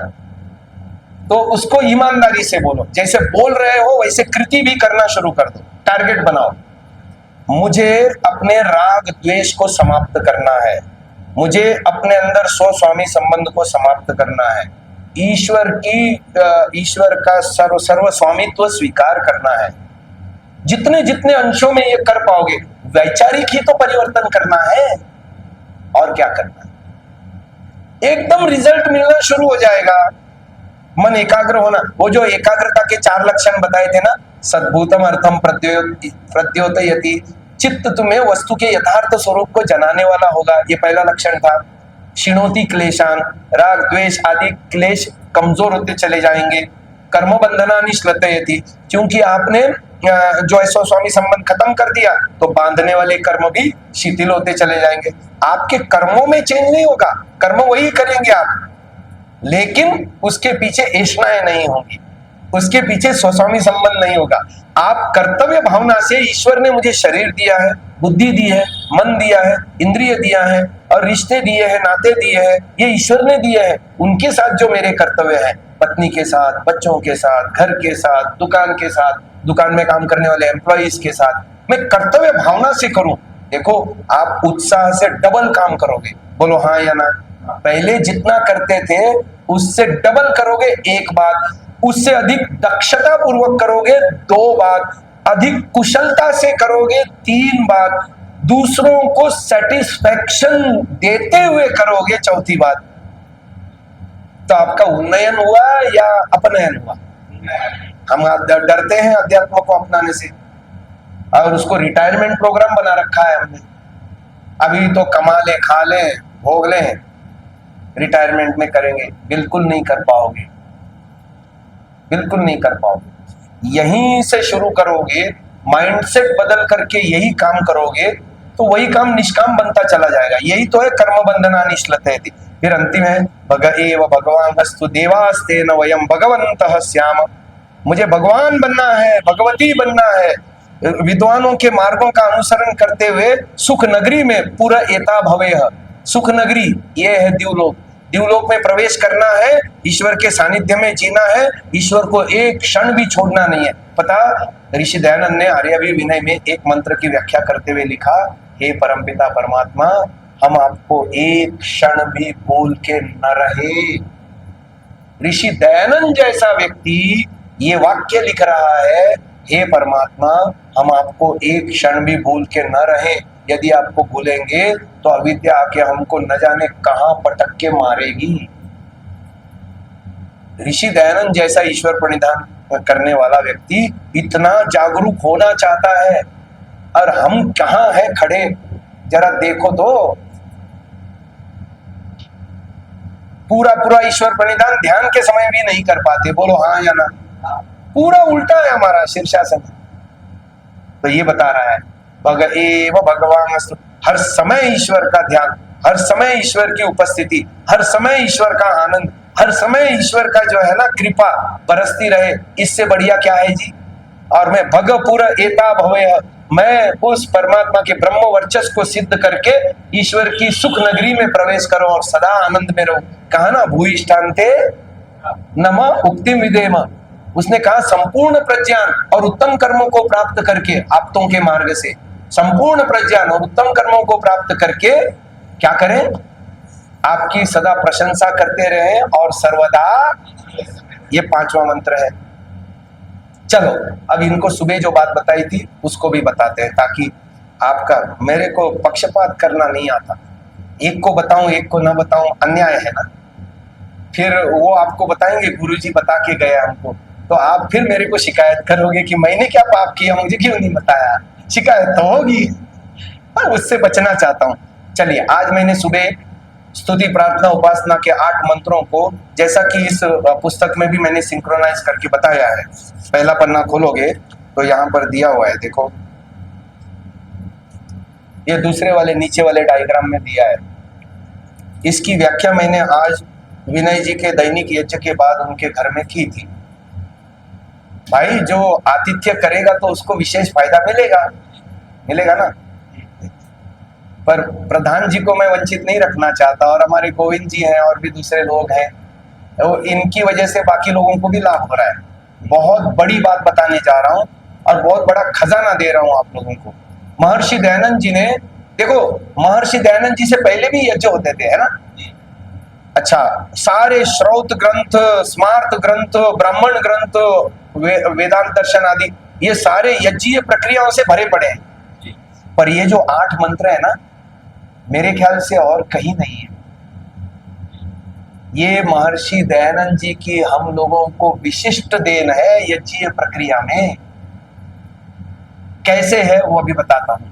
तो उसको ईमानदारी से बोलो, जैसे बोल रहे हो वैसे कृति भी करना शुरू कर दो। टारगेट बनाओ, मुझे अपने राग द्वेष को समाप्त करना है, मुझे अपने अंदर स्वस्वामी संबंध को समाप्त करना है, ईश्वर का सर्व स्वामित्व स्वीकार करना है। जितने जितने अंशों में ये कर पाओगे, वैचारिक ही तो परिवर्तन करना है, और क्या करना है। एकदम रिजल्ट मिलना शुरू हो जाएगा। मन एकाग्र होना, वो जो एकाग्रता के 4 लक्षण बताए थे ना, सद्भूतम अर्थम प्रद्योतयति, चित्त तुम्हें वस्तु के यथार्थ स्वरूप को जनाने वाला होगा, ये पहला लक्षण था। शिणोति क्लेशान, राग द्वेष आदि क्लेश कमजोर होते चले जाएंगे। कर्म बंधना निश्लतयति, क्योंकि आपने जो ऐसा स्वामी संबंध खत्म कर दिया तो बांधने वाले कर्म भी शिथिल होते चले जाएंगे। आपके कर्मों में चेंज नहीं होगा, कर्म वही करेंगे आप, लेकिन उसके पीछे ऐष्णाएं नहीं होंगी, उसके पीछे स्वस्वामी संबंध नहीं होगा। आप कर्तव्य भावना से, ईश्वर ने मुझे शरीर दिया है, बुद्धि दी है, मन दिया है, इंद्रिय दिया है और रिश्ते दिए हैं, नाते दिए हैं, ये ईश्वर ने दिए हैं। उनके साथ जो मेरे कर्तव्य है, पत्नी के साथ, बच्चों के साथ, घर के साथ, दुकान के साथ, दुकान में काम करने वाले एम्प्लॉइज के साथ, मैं कर्तव्य भावना से करूं। देखो, आप उत्साह से डबल काम करोगे। बोलो हाँ या ना। पहले जितना करते थे उससे डबल करोगे, 1 बात, उससे अधिक दक्षता पूर्वक करोगे, 2 बात, अधिक कुशलता से करोगे, 3 बात, दूसरों को सेटिस्फैक्शन देते हुए करोगे, 4थी बात। तो आपका उन्नयन हुआ या अपनयन हुआ? हम डरते हैं अध्यात्म को अपनाने से, और उसको रिटायरमेंट प्रोग्राम बना रखा है हमने। अभी तो कमा ले, खा ले, भोग ले, रिटायरमेंट में करेंगे। बिल्कुल नहीं कर पाओगे, बिल्कुल नहीं कर पाओगे। यहीं से शुरू करोगे, माइंडसेट बदल करके यही काम करोगे तो वही काम निष्काम बनता चला जाएगा। यही तो है कर्म बंधना निश्लतयति। फिर अंतिम है भग एव भगवान अस्तु देवास्तेन वयम भगवन्तः स्याम। मुझे भगवान बनना है, भगवती बनना है। विद्वानों के मार्गों का अनुसरण करते हुए सुख नगरी में पूरा एता भवेह, सुख नगरी ये है द्युलोक। द्युलोक में प्रवेश करना है, ईश्वर के सानिध्य में जीना है, ईश्वर को एक क्षण भी छोड़ना नहीं है। पता, ऋषि दयानंद ने आर्यावी विनय में एक मंत्र की व्याख्या करते हुए लिखा, हे परमपिता परमात्मा, हम आपको एक क्षण भी भूल के न रहे। ऋषि दयानंद जैसा व्यक्ति ये वाक्य लिख रहा है, हे परमात्मा, हम आपको एक क्षण भी भूल के न रहे। यदि आपको भूलेंगे तो अविद्या आके हमको न जाने कहां पटक के मारेगी। ऋषि दयानंद जैसा ईश्वर प्रणिधान करने वाला व्यक्ति इतना जागरूक होना चाहता है, और हम कहां हैं खड़े, जरा देखो तो। पूरा ईश्वर प्रणिधान ध्यान के समय भी नहीं कर पाते। बोलो हाँ या ना। पूरा उल्टा है हमारा शीर्षासन। तो ये बता रहा है भग एव भगवान अस्तु, हर समय ईश्वर का ध्यान, हर समय ईश्वर की उपस्थिति, हर समय ईश्वर का आनंद, हर समय ईश्वर का जो है ना कृपा बरसती रहे। इससे बढ़िया क्या है जी। और मैं भग पूरा एता भवेह, मैं उस परमात्मा के ब्रह्म वर्चस्व को सिद्ध करके ईश्वर की सुख नगरी में प्रवेश करूं और सदा आनंद में रहूं। कहा ना भूयिष्ठान्ते नमः उक्तिम विदेम। उसने कहा संपूर्ण प्रज्ञान और उत्तम कर्मों को प्राप्त करके, आप्तों के मार्ग से संपूर्ण प्रज्ञान और उत्तम कर्मों को प्राप्त करके क्या करें? आपकी सदा प्रशंसा करते रहे और सर्वदा, ये 5वां मंत्र है। चलो अब इनको सुबह जो बात बताई थी उसको भी बताते हैं, ताकि आपका, मेरे को पक्षपात करना नहीं आता, एक को बताऊं एक को ना बताऊं अन्याय है ना। फिर वो आपको बताएंगे गुरुजी बता के गए हमको, तो आप फिर मेरे को शिकायत करोगे कि मैंने क्या पाप किया, मुझे क्यों नहीं बताया, शिकायत तो होगी। उससे बचना चाहता हूं। चलिए, आज मैंने सुबह स्तुति प्रार्थना उपासना के 8 मंत्रों को, जैसा कि इस पुस्तक में भी मैंने सिंक्रोनाइज करके बताया है। पहला पन्ना खोलोगे तो यहाँ पर दिया हुआ है, देखो ये दूसरे वाले नीचे वाले डायग्राम में दिया है। इसकी व्याख्या मैंने आज विनय जी के दैनिक यज्ञ के बाद उनके घर में की थी। भाई जो आतिथ्य करेगा तो उसको विशेष फायदा मिलेगा ना। पर प्रधान जी को मैं वंचित नहीं रखना चाहता, और हमारे गोविंद जी हैं और भी दूसरे लोग हैं, तो इनकी वजह से बाकी लोगों को भी लाभ हो रहा है। बहुत बड़ी बात बताने जा रहा हूं और बहुत बड़ा खजाना दे रहा हूं आप लोगों को। महर्षि दयानंद जी ने, देखो महर्षि दयानंद जी से पहले भी यज्ञ होते थे, है ना। अच्छा, सारे श्रौत ग्रंथ, स्मार्त ग्रंथ, ब्राह्मण ग्रंथ, वेदांत दर्शन आदि, ये सारे यज्ञीय प्रक्रियाओं से भरे पड़े हैं। पर ये जो 8 मंत्र है ना, मेरे ख्याल से और कहीं नहीं है। ये महर्षि दयानंद जी की हम लोगों को विशिष्ट देन है यज्ञीय प्रक्रिया में। कैसे है वो अभी बताता हूं।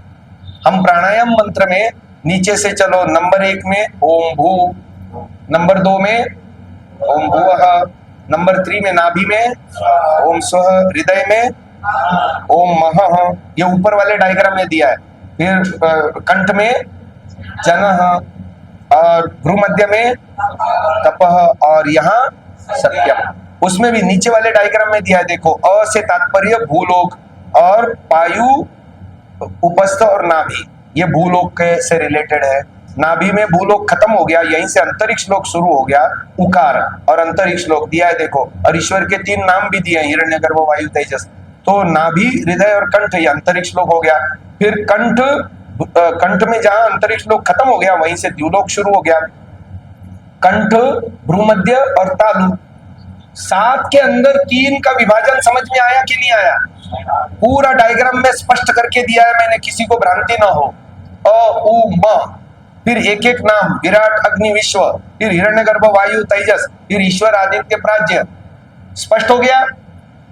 हम प्राणायाम मंत्र में नीचे से चलो, नंबर 1 में ओम भू, नंबर 2 में ओम भुवः, नंबर 3 में नाभि में ओम स्वः, हृदय में ओम महः, ये ऊपर वाले डायग्राम में दिया है। फिर कंठ में जनः, और भ्रूमध्य में तपः, और यहाँ सत्यम। उसमें भी नीचे वाले डायग्राम में दिया है, देखो अ से तात्पर्य भूलोक, और पायु, उपस्थ और नाभि, ये भूलोक के से रिलेटेड है। नाभि में भूलोक खत्म हो गया, यहीं से अंतरिक्ष लोक शुरू हो गया, उकार और अंतरिक्ष लोक दिया है देखो। और ईश्वर के 3 नाम भी दिए हैं, हिरण्यगर्भ, वायु, तेजस। तो नाभि, हृदय और कंठ, ये अंतरिक्ष लोक हो गया। फिर कंठ में जहां अंतरिक्ष लोक खत्म हो गया, वहीं से द्युलोक शुरू हो गया। कंठ, भ्रूमध्य और तालु, 7 के अंदर 3 का विभाजन समझ में आया कि नहीं आया? पूरा डायग्राम में स्पष्ट करके दिया है मैंने, किसी को भ्रांति ना हो। अ उ म, फिर एक एक नाम, विराट, अग्नि, विश्व, फिर हिरण्यगर्भ, वायु, तेजस, फिर ईश्वर, आदित्य, प्राज्ञ। स्पष्ट हो गया?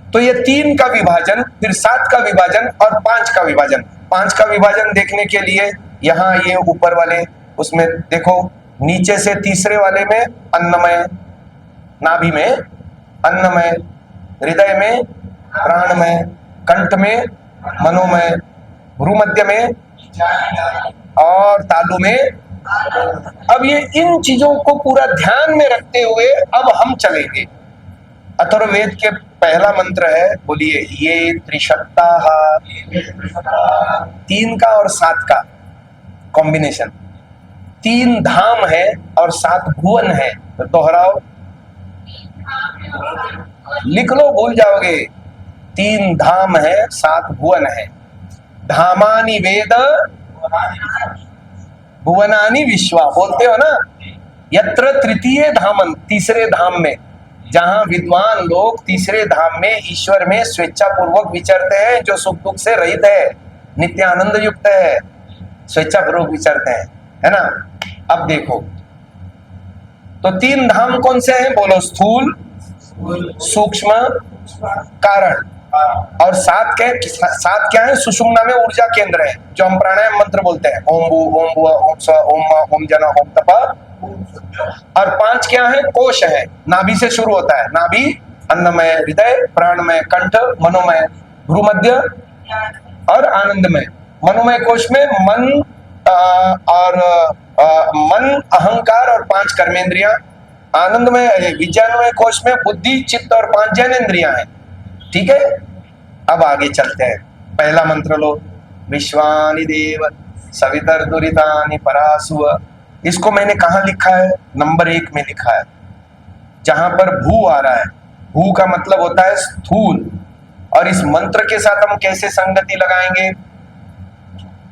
तो ये 3 का विभाजन, फिर 7 का विभाजन और 5 का विभाजन। 5 का विभाजन देखने के लिए यहाँ ये ऊपर वाले उसमें देखो, नीचे से तीसरे वाले में अन्नमय, नाभि में अन्नमय, हृदय में प्राणमय, कंठ में मनोमय, भ्रूमध्य में और तालु में। अब ये इन चीजों को पूरा ध्यान में रखते हुए अब हम चलेंगे। अथर्ववेद के पहला मंत्र है, बोलिए, ये त्रिशक्ता, 3 का और 7 का कॉम्बिनेशन। 3 धाम है और 7 भुवन है, तो दोहराओ, लिख लो, भूल जाओगे। 3 धाम है, 7 भुवन है। धामानि वेद भुवनानि विश्वा, बोलते हो ना। यत्र तृतीय धामन, तीसरे धाम में, जहां विद्वान लोग तीसरे धाम में ईश्वर में स्वेच्छा पूर्वक विचरते हैं, जो सुख दुख से रहित है, नित्य आनंद युक्त है, स्वेच्छा पूर्वक विचरते हैं, है ना। अब देखो, तो 3 धाम कौन से हैं? बोलो, स्थूल, सूक्ष्म, कारण। और 7 क्या है? सुषुम्ना में ऊर्जा केंद्र है, जो हम प्राणायाम मंत्र बोलते हैं, ओम भू, ओम भुव, ओम स्व, ओम मा, ओम जन, ओम तप। और 5 क्या है? कोश है, नाभि से शुरू होता है। नाभि, अन्नमय, हृदय, प्राणमय, कंठ, मनोमय, भ्रूमध्य और आनंदमय। मनोमय कोश में मन और मन, अहंकार और 5 कर्मेंद्रियां। आनंदमय विज्ञानमय कोश में बुद्धि, चित्त और 5 ज्ञानेंद्रियां हैं। ठीक है, अब आगे चलते हैं। पहला मंत्र लो, विश्वानि देव सवितर्दुरितानि परासुव। इसको मैंने कहाँ लिखा है? नंबर 1 में लिखा है, जहां पर भू आ रहा है। भू का मतलब होता है स्थूल। और इस मंत्र के साथ हम कैसे संगति लगाएंगे?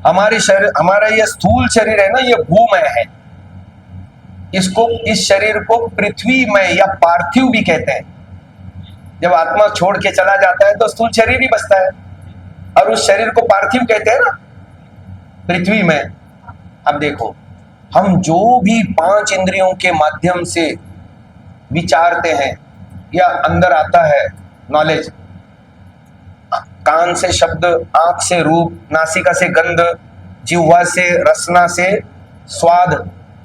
हमारे शरीर, हमारा ये स्थूल शरीर है ना, ये भूमय है। इसको, इस शरीर को पृथ्वीमय या पार्थिव भी कहते हैं। जब आत्मा छोड़ के चला जाता है तो स्थूल शरीर ही बचता है, और उस शरीर को पार्थिव कहते हैं ना, पृथ्वीमय। अब देखो, हम जो भी 5 इंद्रियों के माध्यम से विचारते हैं या अंदर आता है नॉलेज, कान से शब्द, आंख से रूप, नासिका से गंध, जिह्वा से रसना से स्वाद,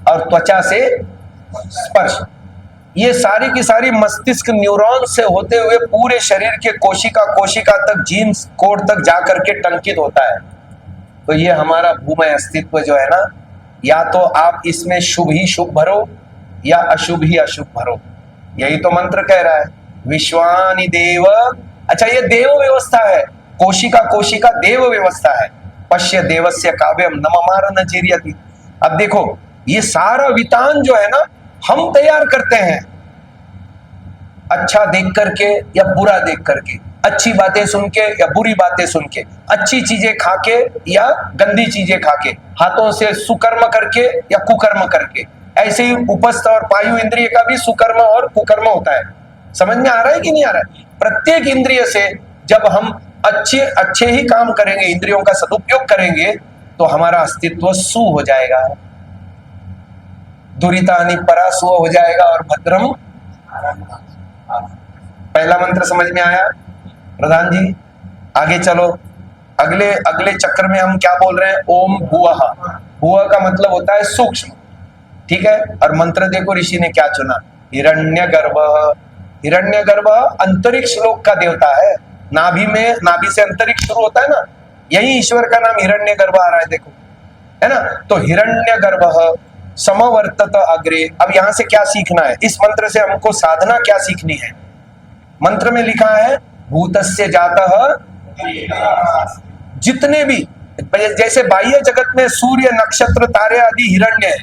और त्वचा से स्पर्श, ये सारी की सारी मस्तिष्क न्यूरॉन से होते हुए पूरे शरीर के कोशिका कोशिका तक, जीन्स कोड तक जाकर के टंकित होता है। तो ये हमारा भूमय अस्तित्व जो है ना, या तो आप इसमें शुभ ही शुभ भरो या अशुभ ही अशुभ भरो। यही तो मंत्र कह रहा है, विश्वानि देव। अच्छा, ये देव व्यवस्था है, कोशिका कोशिका देव व्यवस्था है। पश्य देवस्य काव्यम न ममार न चिर्यति। अब देखो, ये सारा वितान जो है ना, हम तैयार करते हैं, अच्छा देख करके या बुरा देख करके, अच्छी बातें सुन के या बुरी बातें सुन के, अच्छी चीजें खा के या गंदी चीजें खा के, हाथों से सुकर्म करके या कुकर्म करके। ऐसे ही उपस्थ और पायु इंद्रिय का भी सुकर्म और कुकर्म होता है। समझ में आ रहा है कि नहीं आ रहा है? प्रत्येक इंद्रिय से जब हम अच्छे ही काम करेंगे, इंद्रियों का सदुपयोग करेंगे, तो हमारा अस्तित्व सु हो जाएगा, दुरितानि परासु हो जाएगा, और भद्रम। पहला मंत्र समझ में आया प्रधान जी? आगे चलो, अगले चक्र में हम क्या बोल रहे हैं? ओम भुवः। भुवः का मतलब होता है सूक्ष्म, ठीक है। और मंत्र देखो ऋषि ने क्या चुना, हिरण्यगर्भः। हिरण्यगर्भः अंतरिक्ष लोक का देवता है। नाभि से अंतरिक्ष शुरू होता है ना, यही ईश्वर का नाम हिरण्यगर्भ आ रहा है, देखो, है ना। तो हिरण्यगर्भः समवर्तत अग्रे। अब यहां से क्या सीखना है? इस मंत्र से हमको साधना क्या सीखनी है? मंत्र में लिखा है भूतस्य जातः, जितने भी, जैसे बाह्य जगत में सूर्य नक्षत्र तारे आदि हिरण्य है,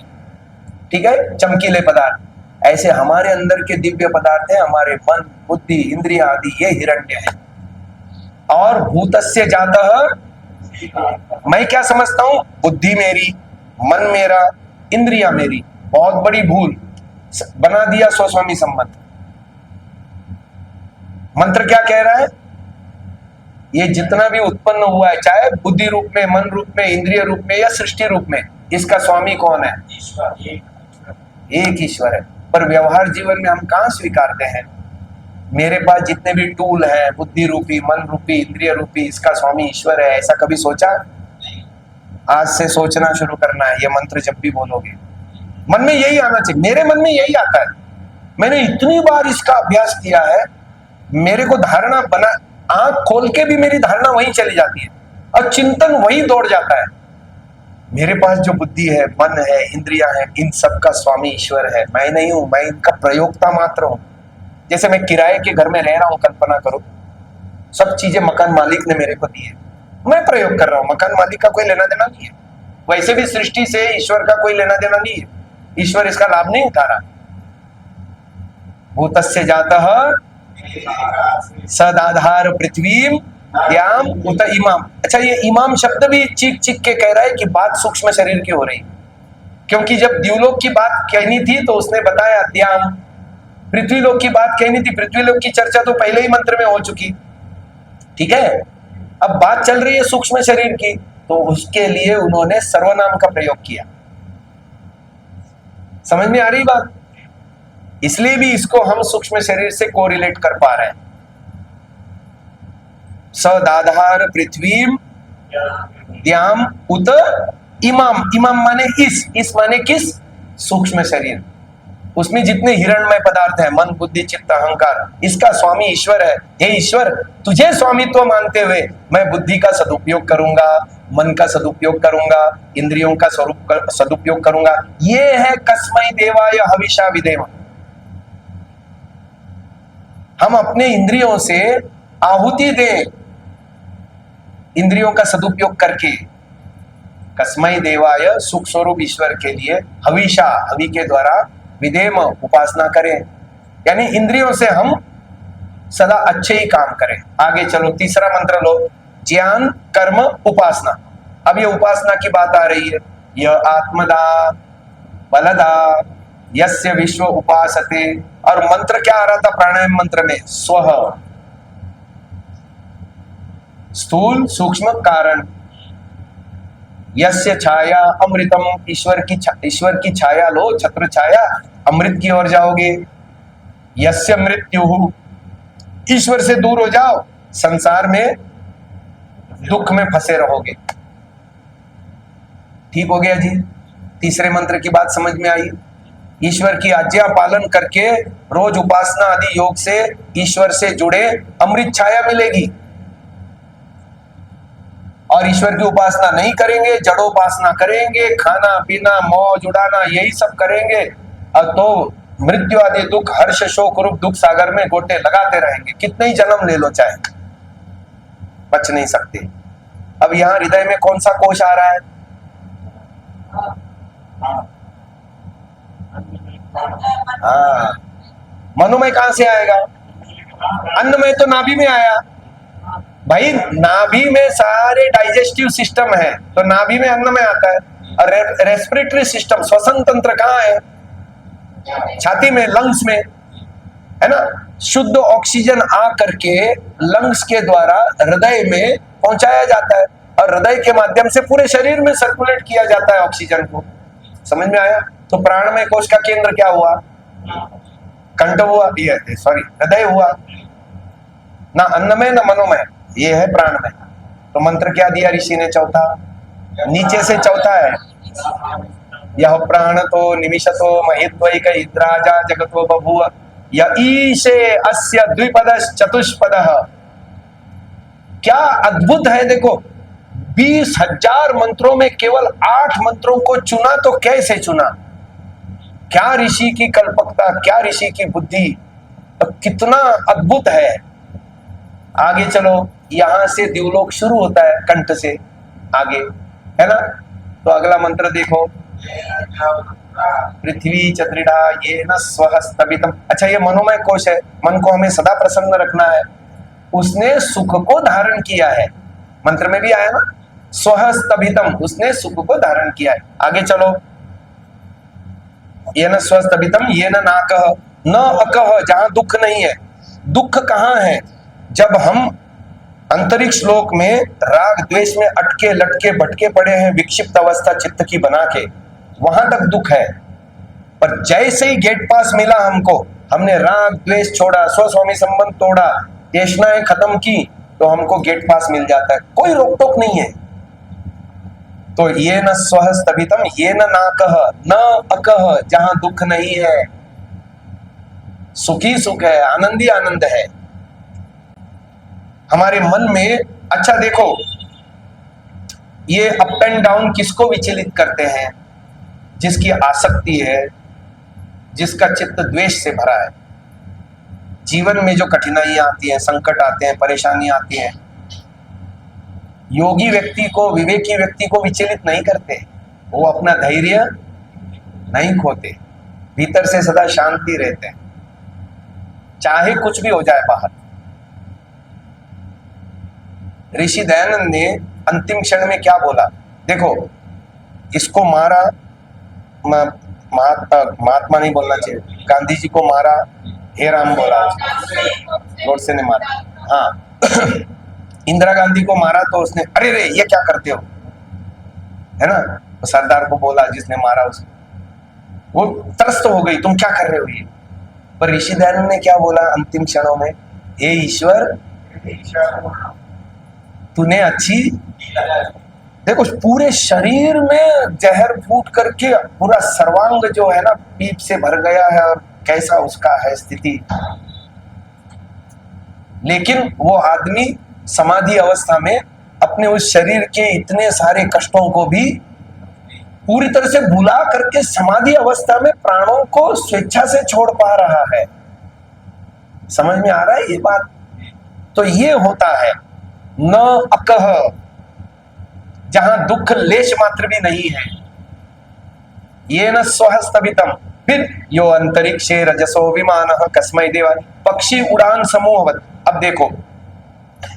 ठीक है, चमकीले पदार्थ, ऐसे हमारे अंदर के दिव्य पदार्थ है, हमारे मन बुद्धि इंद्रिय आदि, ये हिरण्य है। और भूतस्य जातः, मैं क्या समझता हूं? बुद्धि मेरी, मन मेरा, इंद्रिया मेरी। बहुत बड़ी भूल बना दिया स्वस्वामी संबंध। मंत्र क्या कह रहा है? ये जितना भी उत्पन्न हुआ है, चाहे बुद्धि रूप में, मन रूप में, इंद्रिय रूप में या सृष्टि रूप में, इसका स्वामी कौन है? एक ईश्वर है। पर व्यवहार जीवन में हम कहां स्वीकारते हैं? मेरे पास जितने भी टूल हैं, बुद्धि रूपी, मन रूपी, इंद्रिय रूपी, इसका स्वामी ईश्वर है, ऐसा कभी सोचा? आज से सोचना शुरू करना है। ये मंत्र जब भी बोलोगे मन में यही आना चाहिए। मेरे मन में यही आता है, मैंने इतनी बार इसका अभ्यास किया है, मेरे को धारणा बना, आंख खोल के भी मेरी धारणा वहीं चली जाती है और चिंतन वहीं दौड़ जाता है। मेरे पास जो बुद्धि है, मन है, इंद्रियां हैं, इन सब का स्वामी ईश्वर है, मैं नहीं हूं, मैं इनका प्रयोक्ता मात्र हूं। जैसे मैं किराए के घर में रह रहा हूं, कल्पना करो, सब चीजें मकान मालिक ने मेरे को दी है, मैं प्रयोग कर रहा हूं, मकान मालिक का कोई लेना देना नहीं है। वैसे भी सृष्टि से ईश्वर का कोई लेना देना नहीं है, ईश्वर इसका लाभ नहीं उठा रहा। भूतस्य जातः सदाधार पृथ्वीम द्याम उत इमाम। अच्छा, ये इमाम शब्द भी चीख चीख के कह रहा है कि बात सूक्ष्म शरीर की हो रही, क्योंकि जब द्युलोक की बात कहनी थी तो उसने बताया द्याम, पृथ्वीलोक की बात कहनी थी, पृथ्वीलोक की चर्चा तो पहले ही मंत्र में हो चुकी, ठीक है। अब बात चल रही है सूक्ष्म शरीर की, तो उसके लिए उन्होंने सर्वनाम का प्रयोग किया। समझ में आ रही बात? इसलिए भी इसको हम सूक्ष्म शरीर से कोरिलेट कर पा रहे हैं। सदाधार पृथ्वीम द्याम उत इमाम। इमाम माने इस माने किस? सूक्ष्म शरीर। उसमें जितने हिरणमय पदार्थ हैं, मन बुद्धि चित्त अहंकार, इसका स्वामी ईश्वर है। हे ईश्वर, तुझे स्वामित्व मानते हुए मैं बुद्धि का सदुपयोग करूंगा, मन का सदुपयोग करूंगा, इंद्रियों का सदुपयोग करूंगा। ये है कस्मै देवाय हविषा विधेम। हम अपने इंद्रियों से आहुति दें, इंद्रियों का सदुपयोग करके। कस्मै देवाय, सुख स्वरूप ईश्वर के लिए हविषा, हवि के द्वारा विधेम, उपासना करें, यानी इंद्रियों से हम सदा अच्छे ही काम करें। आगे चलो, तीसरा मंत्र लो, ज्ञान कर्म उपासना। अब ये उपासना की बात आ रही है। यह आत्मदा बलदा यस्य विश्व उपासते। और मंत्र क्या आ रहा था प्राणायाम मंत्र में? स्वः, स्थूल सूक्ष्म कारण। यस्य छाया अमृतम, ईश्वर की छाया लो, छत्र छाया, अमृत की ओर जाओगे। यस्य मृत्यु, ईश्वर से दूर हो जाओ, संसार में दुख में फंसे रहोगे। ठीक हो गया जी? तीसरे मंत्र की बात समझ में आई? ईश्वर की आज्ञा पालन करके रोज उपासना आदि योग से ईश्वर से जुड़े, अमृत छाया मिलेगी। और ईश्वर की उपासना नहीं करेंगे, जड़ोपासना करेंगे, खाना पीना मौज उड़ाना यही सब करेंगे, और तो मृत्यु आदि दुख, हर्ष शोक रूप दुख सागर में गोटे लगाते रहेंगे। कितने ही जन्म ले लो चाहे, बच नहीं सकते। अब यहां हृदय में कौन सा कोश आ रहा है? हाँ, मनोमय कहां से आएगा? अन्नमय तो नाभि में आया भाई। नाभि में सारे डाइजेस्टिव सिस्टम है, तो नाभि में अन्न में आता है। और रेस्पिरेटरी सिस्टम, श्वसन तंत्र कहाँ है? छाती में, लंग्स में, है ना। शुद्ध ऑक्सीजन आ करके लंग्स के द्वारा हृदय में पहुंचाया जाता है, और हृदय के माध्यम से पूरे शरीर में सर्कुलेट किया जाता है ऑक्सीजन को। समझ में आया? तो प्राणमय कोश का केंद्र क्या हुआ? कंठ हुआ, सॉरी हृदय हुआ ना। अन्नमय ना मनोमय, ये है प्राणमय। तो मंत्र क्या दिया ऋषि ने? चौथा, नीचे से चौथा है। यह प्राण तो निमिषतो महित्वैक इद्राजा जगतो बभूव य ईशे अस्य द्विपदः चतुष्पदः। क्या अद्भुत है देखो, 20,000 मंत्रों में केवल 8 मंत्रों को चुना, तो कैसे चुना? क्या ऋषि की कल्पकता, क्या ऋषि की बुद्धि, तो कितना अद्भुत है। आगे चलो, यहां से द्युलोक शुरू होता है, कंठ से आगे, है ना। तो अगला मंत्र देखो, पृथ्वी चत्रिडा ये न स्वः स्तभितम। अच्छा, ये मनोमय कोश है, मन को हमें सदा प्रसन्न रखना है। उसने सुख को धारण किया है, मंत्र में भी आया ना, स्वः स्तभितम, उसने सुख को धारण किया है। आगे चलो, ये न स्वः स्तभितम ये न नाकः न अकः, जहां दुख नहीं है। दुख कहां है? जब हम अंतरिक्ष लोक में राग द्वेष में अटके लटके भटके पड़े हैं, विक्षिप्त अवस्था चित्त की बना के, वहां तक दुख है। पर जैसे ही गेट पास मिला हमको, हमने राग द्वेष छोड़ा, स्वस्वामी संबंध तोड़ा, तृष्णाएं खत्म की, तो हमको गेट पास मिल जाता है, कोई रोक टोक नहीं है। तो ये न स्वः स्तभितम ये न नाकः न अकः, जहां दुख नहीं है, सुखी सुख है, आनंदी आनंद है हमारे मन में। अच्छा देखो, ये अप एंड डाउन किसको विचलित करते हैं? जिसकी आसक्ति है, जिसका चित्त द्वेष से भरा है। जीवन में जो कठिनाइयां आती हैं, संकट आते हैं, परेशानी आती हैं, योगी व्यक्ति को, विवेकी व्यक्ति को विचलित नहीं करते। वो अपना धैर्य नहीं खोते, भीतर से सदा शांति रहते हैं, चाहे कुछ भी हो जाए बाहर। ऋषि दयानंद ने अंतिम क्षण में क्या बोला देखो, इसको मारा, महात्मा नहीं बोलना चाहिए, गांधी जी को मारा, हे राम बोला, गोडसे ने मारा। हाँ इंदिरा गांधी को मारा तो उसने अरे रे ये क्या करते हो, है ना। तो सरदार को बोला जिसने मारा उसको, वो त्रस्त हो गई, तुम क्या कर रहे हो ये। पर ऋषि दयानंद ने क्या बोला अंतिम क्षणों में, हे ईश्वर तूने अच्छी, देखो पूरे शरीर में जहर फूट करके पूरा सर्वांग जो है ना पीप से भर गया है, और कैसा उसका है स्थिति। लेकिन वो आदमी समाधि अवस्था में अपने उस शरीर के इतने सारे कष्टों को भी पूरी तरह से भुला करके समाधि अवस्था में प्राणों को स्वेच्छा से छोड़ पा रहा है। समझ में आ रहा है ये बात? तो ये होता है न अकह, जहां दुख लेश मात्र भी नहीं है। ये न स्वः स्तभितम, फिर यो अंतरिक्षे रजसो विमानः कस्मै देवा, पक्षी उड़ान समूहवत। अब देखो,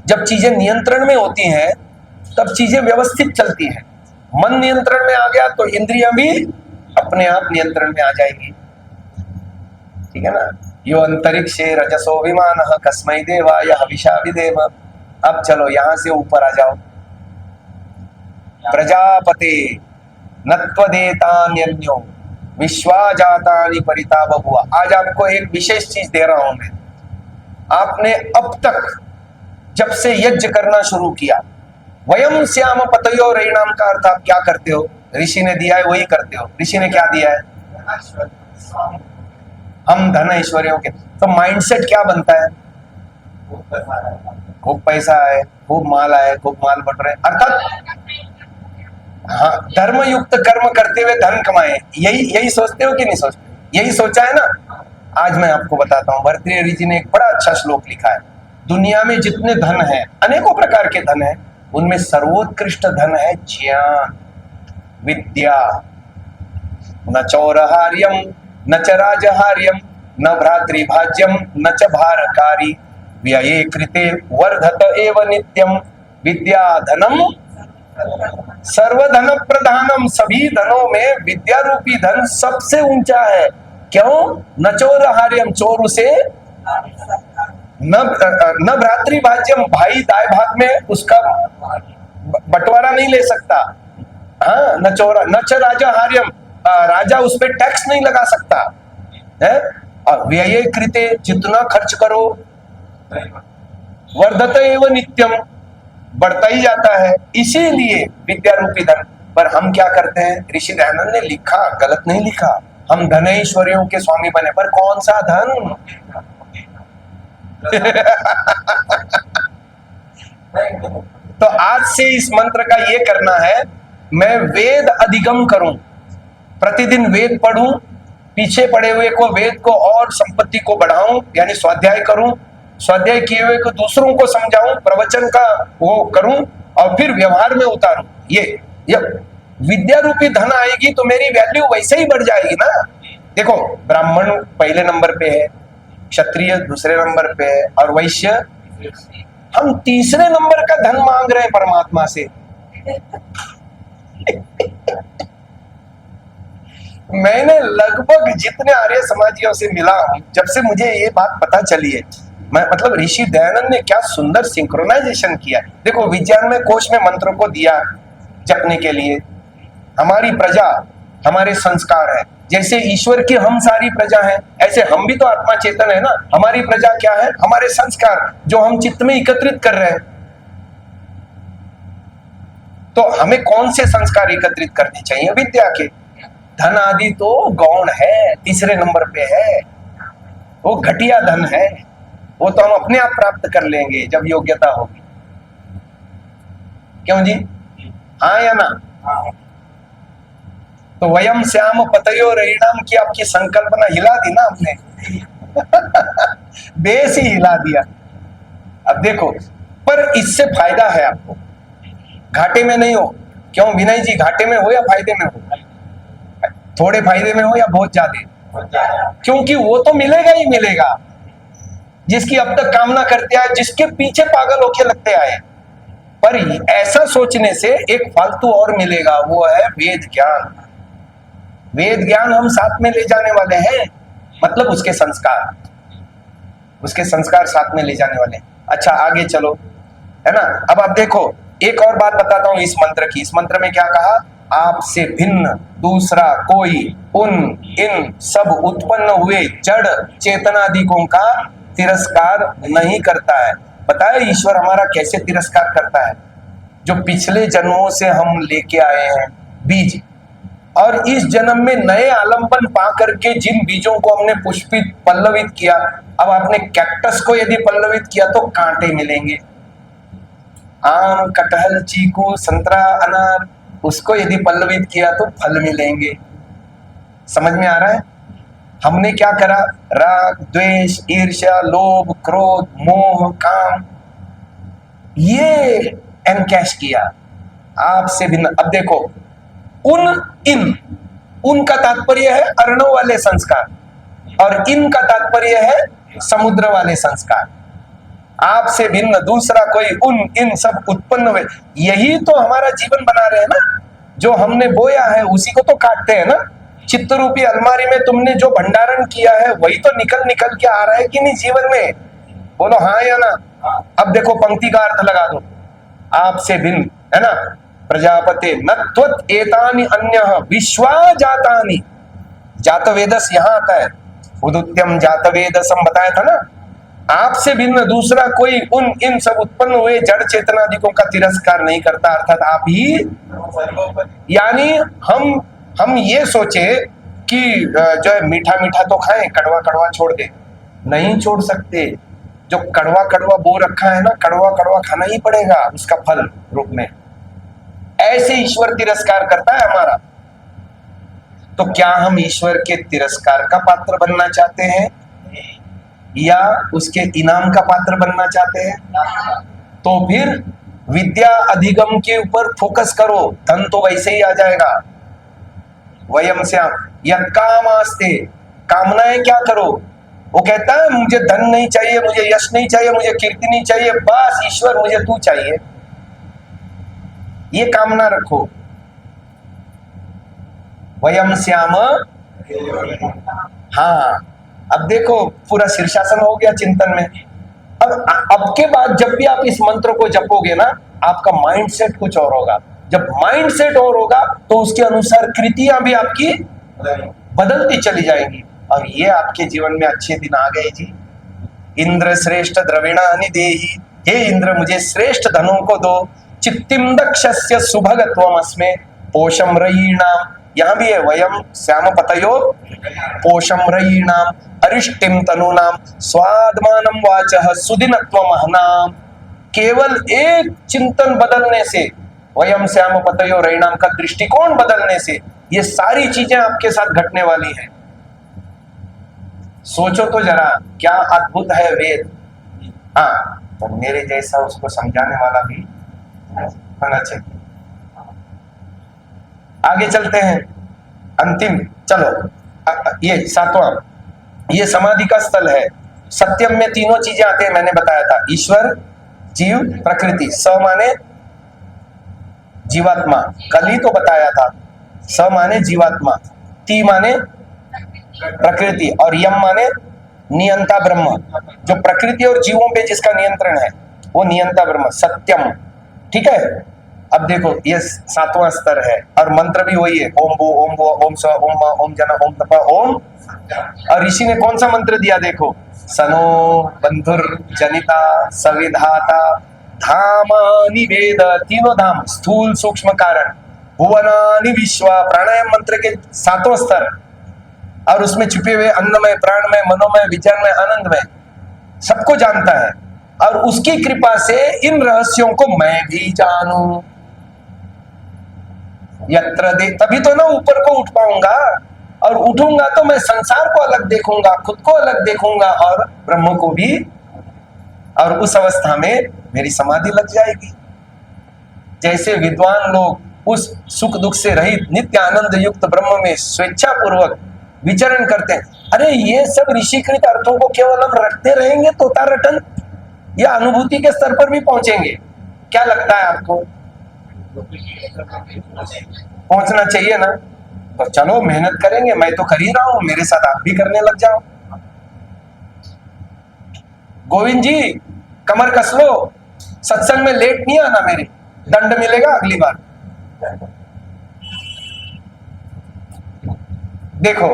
जब चीजें नियंत्रण में होती हैं तब चीजें व्यवस्थित चलती हैं। मन नियंत्रण में आ गया तो इंद्रियां भी अपने आप नियंत्रण में आ जाएगी। ठीक है ना। यो अंतरिक्षे रजसो विमान कस्मै देवाय हविषा विदेम। अब चलो यहां से ऊपर आ जाओ। प्रजापते नत्वदेतान्यो विश्वाजातानि परिता बभुआ। आज आपको एक विशेष चीज दे रहा हूं मैं। आपने अब तक जब से यज्ञ करना शुरू किया, वयम श्याम पतयो रैणाम का अर्थ आप क्या करते हो? ऋषि ने दिया है वही करते हो। ऋषि ने क्या दिया है? हम धन ऐश्वर्यों के। तो माइंडसेट क्या बनता है? खूब पैसा है, खूब माल आए, खूब माल बट रहे, अर्थात हाँ धर्म युक्त कर्म करते हुए धन कमाए। यही सोचते हो कि नहीं सोचते? यही सोचा है ना। आज मैं आपको बताता हूँ, भर्तृहरि जी ने एक बड़ा अच्छा श्लोक लिखा है। दुनिया में जितने धन है, अनेकों प्रकार के धन है, उनमें सर्वोत्कृष्ट धन है ज्ञान, विद्या। न चौरहार्यम न च राजहार्यम न भ्रातृभाज्यम न च भारकारी व्यये कृते वर्धत एव नित्यम विद्या धनम सर्वधन प्रधानम। सभी धनों में विद्या रूपी धन सबसे ऊंचा है। क्यों? न चौरहार्यम, चोर उसे न भ्रातृभाज्यम, भाई दाय भाग में उसका बंटवारा नहीं ले सकता। हाँ, न चोरा न च राजहार्यम, राजा उस पर टैक्स नहीं लगा सकता है। और व्यय कृते, जितना खर्च करो, वर्धत एव नित्यम, बढ़ता ही जाता है। इसीलिए विद्या रूपी धन। पर हम क्या करते हैं? ऋषि दयानंद ने लिखा, गलत नहीं लिखा, हम धनैश्वर्यों के स्वामी बने। पर कौन सा धन? तो आज से इस मंत्र का ये करना है, मैं वेद अधिगम करूं, प्रतिदिन वेद पढ़ूं, पीछे पड़े हुए को वेद को और संपत्ति को बढ़ाऊं, यानी स्वाध्याय करूं, स्वाध्याय किए हुए को दूसरों को समझाऊं, प्रवचन का वो करूं और फिर व्यवहार में उतारूं। ये विद्या रूपी धन आएगी तो मेरी वैल्यू वैसे ही बढ़ जाएगी ना। देखो, ब्राह्मण पहले नंबर पे है, क्षत्रिय दूसरे नंबर पे है और वैश्य, हम तीसरे नंबर का धन मांग रहे हैं परमात्मा से। मैंने लगभग जितने आर्य समाजियों से मिला हूं, जब से मुझे ये बात पता चली है, मैं मतलब ऋषि दयानंद ने क्या सुंदर सिंक्रोनाइजेशन किया। देखो, विज्ञान में कोश में मंत्रों को दिया जपने के लिए। हमारी प्रजा हमारे संस्कार है। जैसे ईश्वर की हम सारी प्रजा है, ऐसे हम भी तो आत्मा चेतन है ना। हमारी प्रजा क्या है? हमारे संस्कार, जो हम चित्त में एकत्रित कर रहे हैं। तो हमें कौन से संस्कार एकत्रित करने चाहिए? विद्या के। धन आदि तो गौण है, तीसरे नंबर पे है, वो घटिया धन है, वो तो हम अपने आप प्राप्त कर लेंगे जब योग्यता होगी। क्यों जी? हाँ या ना? तो वयम श्याम पतयो रैणाम की आपकी संकल्पना हिला दी ना हमने। बेस ही हिला दिया। अब देखो, पर इससे फायदा है आपको, घाटे में नहीं हो। क्यों विनय जी? घाटे में हो या फायदे में हो? थोड़े फायदे में हो या बहुत ज्यादा? क्योंकि वो तो मिलेगा ही मिलेगा जिसकी अब तक कामना करते आए, जिसके पीछे पागल होके लगते आए। पर ऐसा सोचने से एक फालतू और मिलेगा, वो है वेद ज्ञान। वेद ज्ञान हम साथ में ले जाने वाले हैं, मतलब उसके संस्कार साथ में ले जाने वाले हैं। अच्छा, आगे चलो, है ना। अब आप देखो, एक और बात बताता हूं इस मंत्र की। इस मंत्र में क्या कहा? आपसे भिन्न दूसरा कोई उन इन सब उत्पन्न हुए जड़ चेतनादिकों का तिरस्कार नहीं करता है। पता है ईश्वर हमारा कैसे तिरस्कार करता है? जो पिछले जन्मों से हम लेके आए हैं बीज, और इस जन्म में नए आलंबन पा करके जिन बीजों को हमने पुष्पित पल्लवित किया, अब आपने कैक्टस को यदि पल्लवित किया तो कांटे मिलेंगे। आम, कटहल, चीकू, संतरा, अनार, उसको यदि पल्लवित किया तो फल मिलेंगे। समझ में आ रहा है? हमने क्या करा? राग, द्वेष, ईर्ष्या, लोभ, क्रोध, मोह, काम, ये एनकैश किया आपसे भिन्न। अब देखो, उन का तात्पर्य है अर्णव वाले संस्कार, और इन का तात्पर्य है समुद्र वाले संस्कार। आपसे भिन्न दूसरा कोई उन इन सब उत्पन्न हुए, यही तो हमारा जीवन बना रहे हैं ना। जो हमने बोया है उसी को तो काटते हैं ना। चित्त रूपी अलमारी में तुमने जो भंडारण किया है वही तो निकल निकल के आ रहा है कि नहीं जीवन में? बोलो हाँ या ना। अब देखो पंक्ति का अर्थ लगा दो, आपसे भिन्न, है ना? प्रजापते न त्वत् एतानि अन्यः विश्वा जातानि। जातवेदस यहाँ आता है, उदुत्यम जातवेदसम बताया था ना। आपसे भिन्न दूसरा कोई उन इन सब उत्पन्न हुए जड़ चेतनादिकों का तिरस्कार नहीं करता, अर्थात आप ही। यानी हम ये सोचे कि जो है मीठा मीठा तो खाएं, कड़वा कड़वा छोड़ दे, नहीं छोड़ सकते। जो कड़वा कड़वा बो रखा है ना, कड़वा कड़वा खाना ही पड़ेगा उसका फल रूप में। ऐसे ईश्वर तिरस्कार करता है हमारा। तो क्या हम ईश्वर के तिरस्कार का पात्र बनना चाहते हैं या उसके इनाम का पात्र बनना चाहते हैं? तो फिर विद्या अधिगम के ऊपर फोकस करो, धन तो वैसे ही आ जाएगा। वयम श्याम यत्कामास्ते, कामनाएं क्या करो? वो कहता है मुझे धन नहीं चाहिए, मुझे यश नहीं चाहिए, मुझे कीर्ति नहीं चाहिए, बस ईश्वर मुझे तू चाहिए, ये कामना रखो। वयम श्याम। हाँ, अब देखो पूरा शीर्षासन हो गया चिंतन में। अब के बाद जब भी आप इस मंत्र को जपोगे ना, आपका माइंड सेट कुछ और होगा। जब माइंड सेट और होगा तो उसके अनुसार कृतियां भी आपकी बदलती चली जाएंगी, और ये आपके जीवन में अच्छे दिन आ गए जी। इंद्र श्रेष्ठ द्रविणानि देहि, हे इंद्र मुझे श्रेष्ठ धनों को दो। चित्तिम दक्षस्य सुभगत्वमस्मे पोषम रयीणाम, यहां भी है वयम श्याम पतयो पोषम रयीणाम अरिष्टिम तनूनाम स्वादमानम वाचः सुदिनत्वमहनाम। केवल एक चिंतन बदलने से, वयम श्याम पतयो रयीणाम का दृष्टिकोण बदलने से ये सारी चीजें आपके साथ घटने वाली हैं। सोचो तो जरा, क्या अद्भुत है वेद। हाँ, तो मेरे जैसा उसको समझाने वाला भी होना चाहिए। आगे चलते हैं, अंतिम चलो ये सातवां, ये समाधि का स्थल है। सत्यम में तीनों चीजें आते हैं, मैंने बताया था, ईश्वर, जीव, प्रकृति। स माने जीवात्मा, कल ही तो बताया था। स माने जीवात्मा, ती माने प्रकृति, और यम माने नियंता ब्रह्म। जो प्रकृति और जीवों पे जिसका नियंत्रण है वो नियंता ब्रह्म, सत्यम। ठीक है। अब देखो ये सातवां स्तर है, और मंत्र भी वही है, ओम भू ओम भू ओम स ओम मा ओम जना ओम तपा ओम। और ऋषि ने कौन सा मंत्र दिया देखो, सनो बंधुर जनिता सविधाता धामानि वेद, तीनों धाम, स्थूल सूक्ष्म कारण, भुवनानि विश्वा, प्राणायाम मंत्र के सातों स्तर, और उसमें छुपे हुए अन्नमय, प्राणमय, मनोमय, विचारमय, आनंदमय, सबको जानता है। और उसकी कृपा से इन रहस्यों को मैं भी जानूं। यत्र दे, तभी तो ना ऊपर को उठ पाऊंगा, और उठूंगा तो मैं संसार को अलग देखूंगा, खुद को अलग देखूंगा, और ब्रह्म को भी। और उस अवस्था में मेरी समाधि लग जाएगी। जैसे विद्वान लोग उस सुख दुख से रहित नित्य आनंद युक्त ब्रह्म में स्वेच्छा पूर्वक विचरण करते हैं। अरे ये सब ऋषिकृत अर्थों को केवल हम रटते रहेंगे तोता रटन, या अनुभूति के स्तर पर भी पहुंचेंगे? क्या लगता है आपको? पहुंचना चाहिए ना। तो चलो मेहनत करेंगे, मैं तो कर ही रहा हूं, मेरे साथ आप भी करने लग जाओ। गोविंद जी कमर कस लो, सत्संग में लेट नहीं आना, मेरे दंड मिलेगा अगली बार। देखो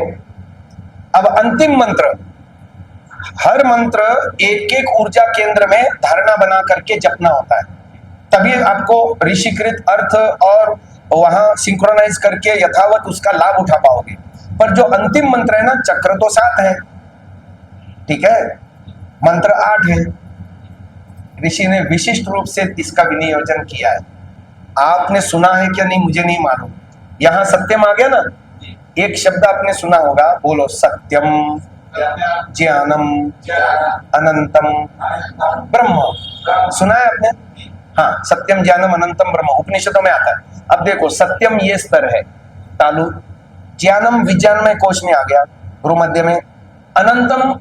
अब अंतिम मंत्र, हर मंत्र एक एक ऊर्जा केंद्र में धारणा बना करके जपना होता है, तभी आपको ऋषिकृत अर्थ और वहां सिंक्रोनाइज करके यथावत उसका लाभ उठा पाओगे। पर जो अंतिम मंत्र है ना, चक्र तो 7 है, ठीक है, मंत्र 8 है। ऋषि ने विशिष्ट रूप से इसका विनियोजन किया है। आपने सुना है क्या नहीं मुझे नहीं मालूम। यहां सत्यम आ गया ना, एक शब्द आपने सुना होगा, बोलो सत्यम ज्ञानम अनंतम ब्रह्म। सुना है आपने? हाँ, सत्यम ज्ञानम अनंतम ब्रह्म उपनिषदों में आता है। अब देखो सत्यम ये स्तर है तालु, ज्ञानम विज्ञानमय कोश में आ गया गुरु मध्य में, अनंतम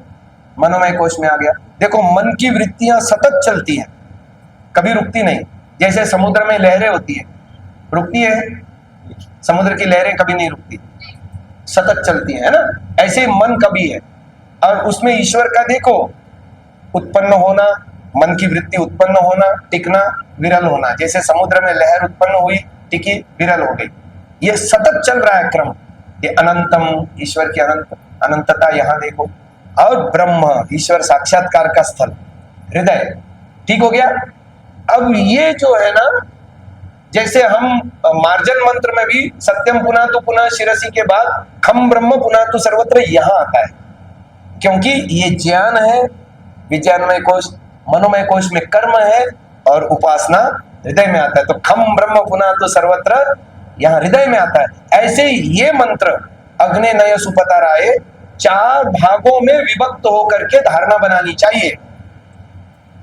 मनोमय कोश में आ गया। देखो मन की वृत्तियां सतत चलती हैं, कभी रुकती नहीं। जैसे समुद्र में लहरें होती है, रुकती है? समुद्र की लहरें कभी नहीं रुकती। सतत चलती है ना, ऐसे ही मन का भी है। और उसमें ईश्वर का देखो, उत्पन्न होना, मन की वृत्ति उत्पन्न होना, टिकना, विरल होना। जैसे समुद्र में लहर उत्पन्न हुई, टिकी, विरल हो गई। ये सतत चल रहा है क्रम। ये अनंतम, ईश्वर की अनंतता यहाँ देखो। और ब्रह्म, ईश्वर साक्षात्कार का स्थल, हृदय, ठीक हो गया। अब ये जो है ना, जैसे हम मार्जन मंत्र में भी सत्यम पुनः तो पुनः शिरसी के बाद खम ब्रह्म पुनः तो सर्वत्र यहाँ आता है, क्योंकि ये ज्ञान है, विज्ञानमय कोश, मनोमय कोश में कर्म है, और उपासना हृदय में आता है। तो खम ब्रह्म पुनः तो सर्वत्र यहाँ हृदय में आता है। ऐसे ही ये मंत्र अग्ने नय सुपता राये 4 भागों में विभक्त होकर के धारणा बनानी चाहिए।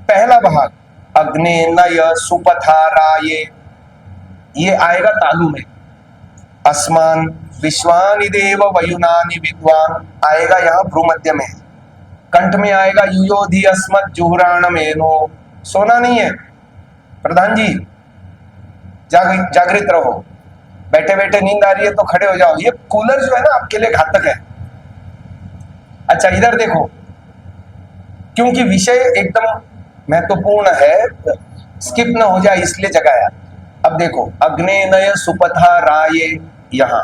पहला भाग अग्ने नय सुपथा राये, ये आएगा तालु में। अस्मान विश्वानि देव वयुनानि विद्वान आएगा यहाँ भ्रूमध्य में। कंठ में आएगा युयोधि अस्मत् जुहुराण मेनो। सोना नहीं है प्रधान जी, जागृत रहो। बैठे बैठे नींद आ रही है तो खड़े हो जाओ। ये कूलर जो है ना आपके लिए घातक है। अच्छा इधर देखो, क्योंकि विषय एकदम महत्वपूर्ण है, स्किप ना हो जाए इसलिए जगाया। अब देखो अग्ने नय सुपथा राये, यहाँ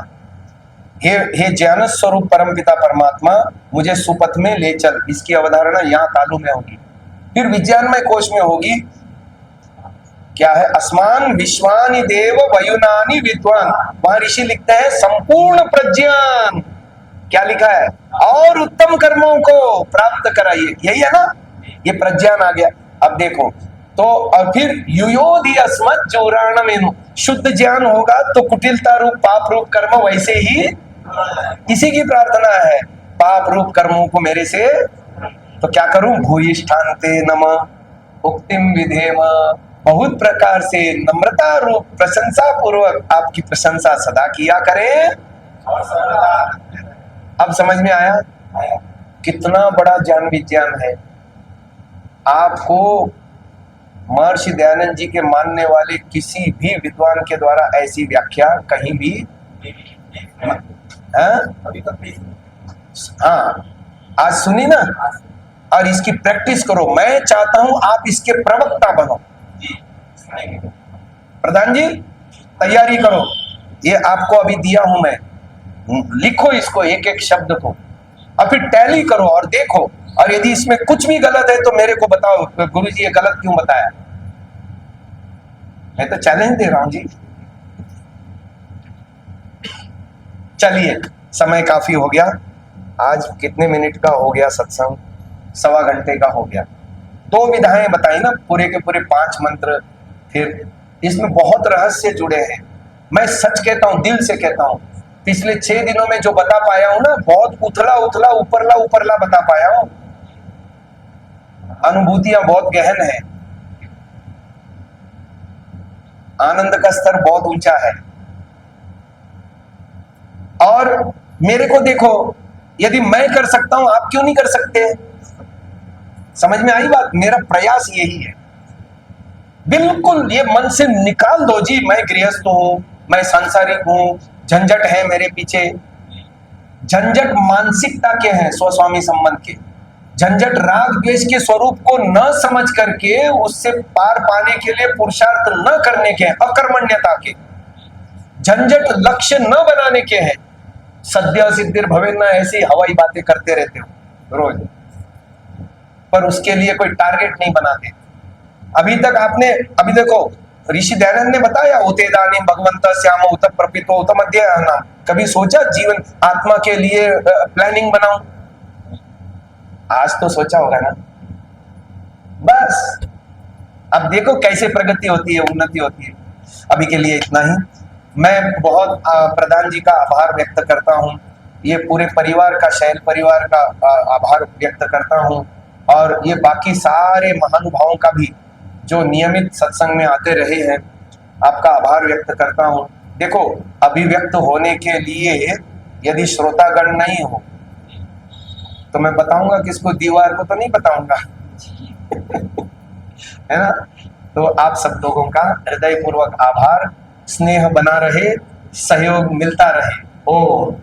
हे ज्ञान स्वरूप परमपिता परमात्मा, मुझे सुपथ में ले चल। इसकी अवधारणा यहाँ तालु में होगी। फिर विज्ञानमय कोश में होगी, क्या है? अस्मान विश्वानि देव वयुनानि विद्वान। वहां ऋषि लिखते हैं संपूर्ण प्रज्ञान, क्या लिखा है? और उत्तम कर्मों को प्राप्त कराइए। यही है ना, ये प्रज्ञान आ गया। अब देखो तो, और फिर युयोधि अस्मत् जुहुराण मेनु, शुद्ध ज्ञान होगा तो कुटिलता रूप पाप रूप कर्म वैसे ही, इसी की प्रार्थना है, पाप रूप कर्मों को मेरे से, तो क्या करूं? भूयिष्ठान्ते नमः उक्तिम विधेम, बहुत प्रकार से नम्रता रूप प्रशंसा पूर्वक आपकी प्रशंसा सदा किया करें। अब समझ में आया कितना बड़ा ज्ञान विज्ञान है। आपको महर्षि दयानंद जी के मानने वाले किसी भी विद्वान के द्वारा ऐसी व्याख्या कहीं भी, हाँ आज सुनी ना, और इसकी प्रैक्टिस करो। मैं चाहता हूं आप इसके प्रवक्ता बनो। प्रधान जी तैयारी करो, ये आपको अभी दिया हूं मैं, लिखो इसको एक एक शब्द को, और फिर टैली करो और देखो। और यदि इसमें कुछ भी गलत है तो मेरे को बताओ, गुरुजी ये गलत क्यों बताया। मैं तो चैलेंज दे रहा हूं जी। चलिए समय काफी हो गया। आज कितने मिनट का हो गया सत्संग? 1.25 घंटे का हो गया। 2 विधाएं बताई ना, पूरे के पूरे 5 मंत्र। फिर इसमें बहुत रहस्य जुड़े हैं। मैं सच कहता हूं, दिल से कहता हूं, पिछले 6 दिनों में जो बता पाया हूं ना, बहुत उथला उथला ऊपरला ऊपरला बता पाया हूं। अनुभूतियां बहुत गहन है, आनंद का स्तर बहुत ऊंचा है। और मेरे को देखो, यदि मैं कर सकता हूं आप क्यों नहीं कर सकते? समझ में आई बात? मेरा प्रयास यही है। बिल्कुल ये मन से निकाल दो जी, मैं गृहस्थ हूं, मैं सांसारिक हूं, झंझट है मेरे पीछे। झंझट मानसिकता के हैं, स्वस्वामी संबंध के। झंझट राग द्वेष के स्वरूप को न समझ करके उससे पार पाने के लिए पुरुषार्थ न करने के हैं, अकर्मण्यता के। झंझट लक्ष्य न बनाने के हैं। सद्य सिद्धिर भवेन, ऐसी हवाई बातें करते रहते हो रोज, पर उसके लिए कोई टारगेट नहीं बनाते। अभी तक आपने, अभी देखो ऋषि दयानंद ने बताया, उते दानी भगवंत श्याम उत प्रपितो उत मध्य नाम। कभी सोचा जीवन आत्मा के लिए प्लानिंग बनाऊं? आज तो सोचा होगा ना। बस अब देखो कैसे प्रगति होती है, उन्नति होती है। अभी के लिए इतना ही। मैं बहुत प्रधान जी का आभार व्यक्त करता हूँ, ये पूरे परिवार का, शैल परिवार का आभार व्यक्त करता हूँ, और ये बाकी सारे महानुभावों का भी जो नियमित सत्संग में आते रहे हैं, आपका आभार व्यक्त करता हूँ। देखो अभिव्यक्त होने के लिए यदि श्रोतागण नहीं हो तो मैं बताऊंगा किसको? दीवार को तो नहीं बताऊंगा है ना। तो आप सब लोगों का हृदयपूर्वक आभार, स्नेह बना रहे, सहयोग मिलता रहे। ओम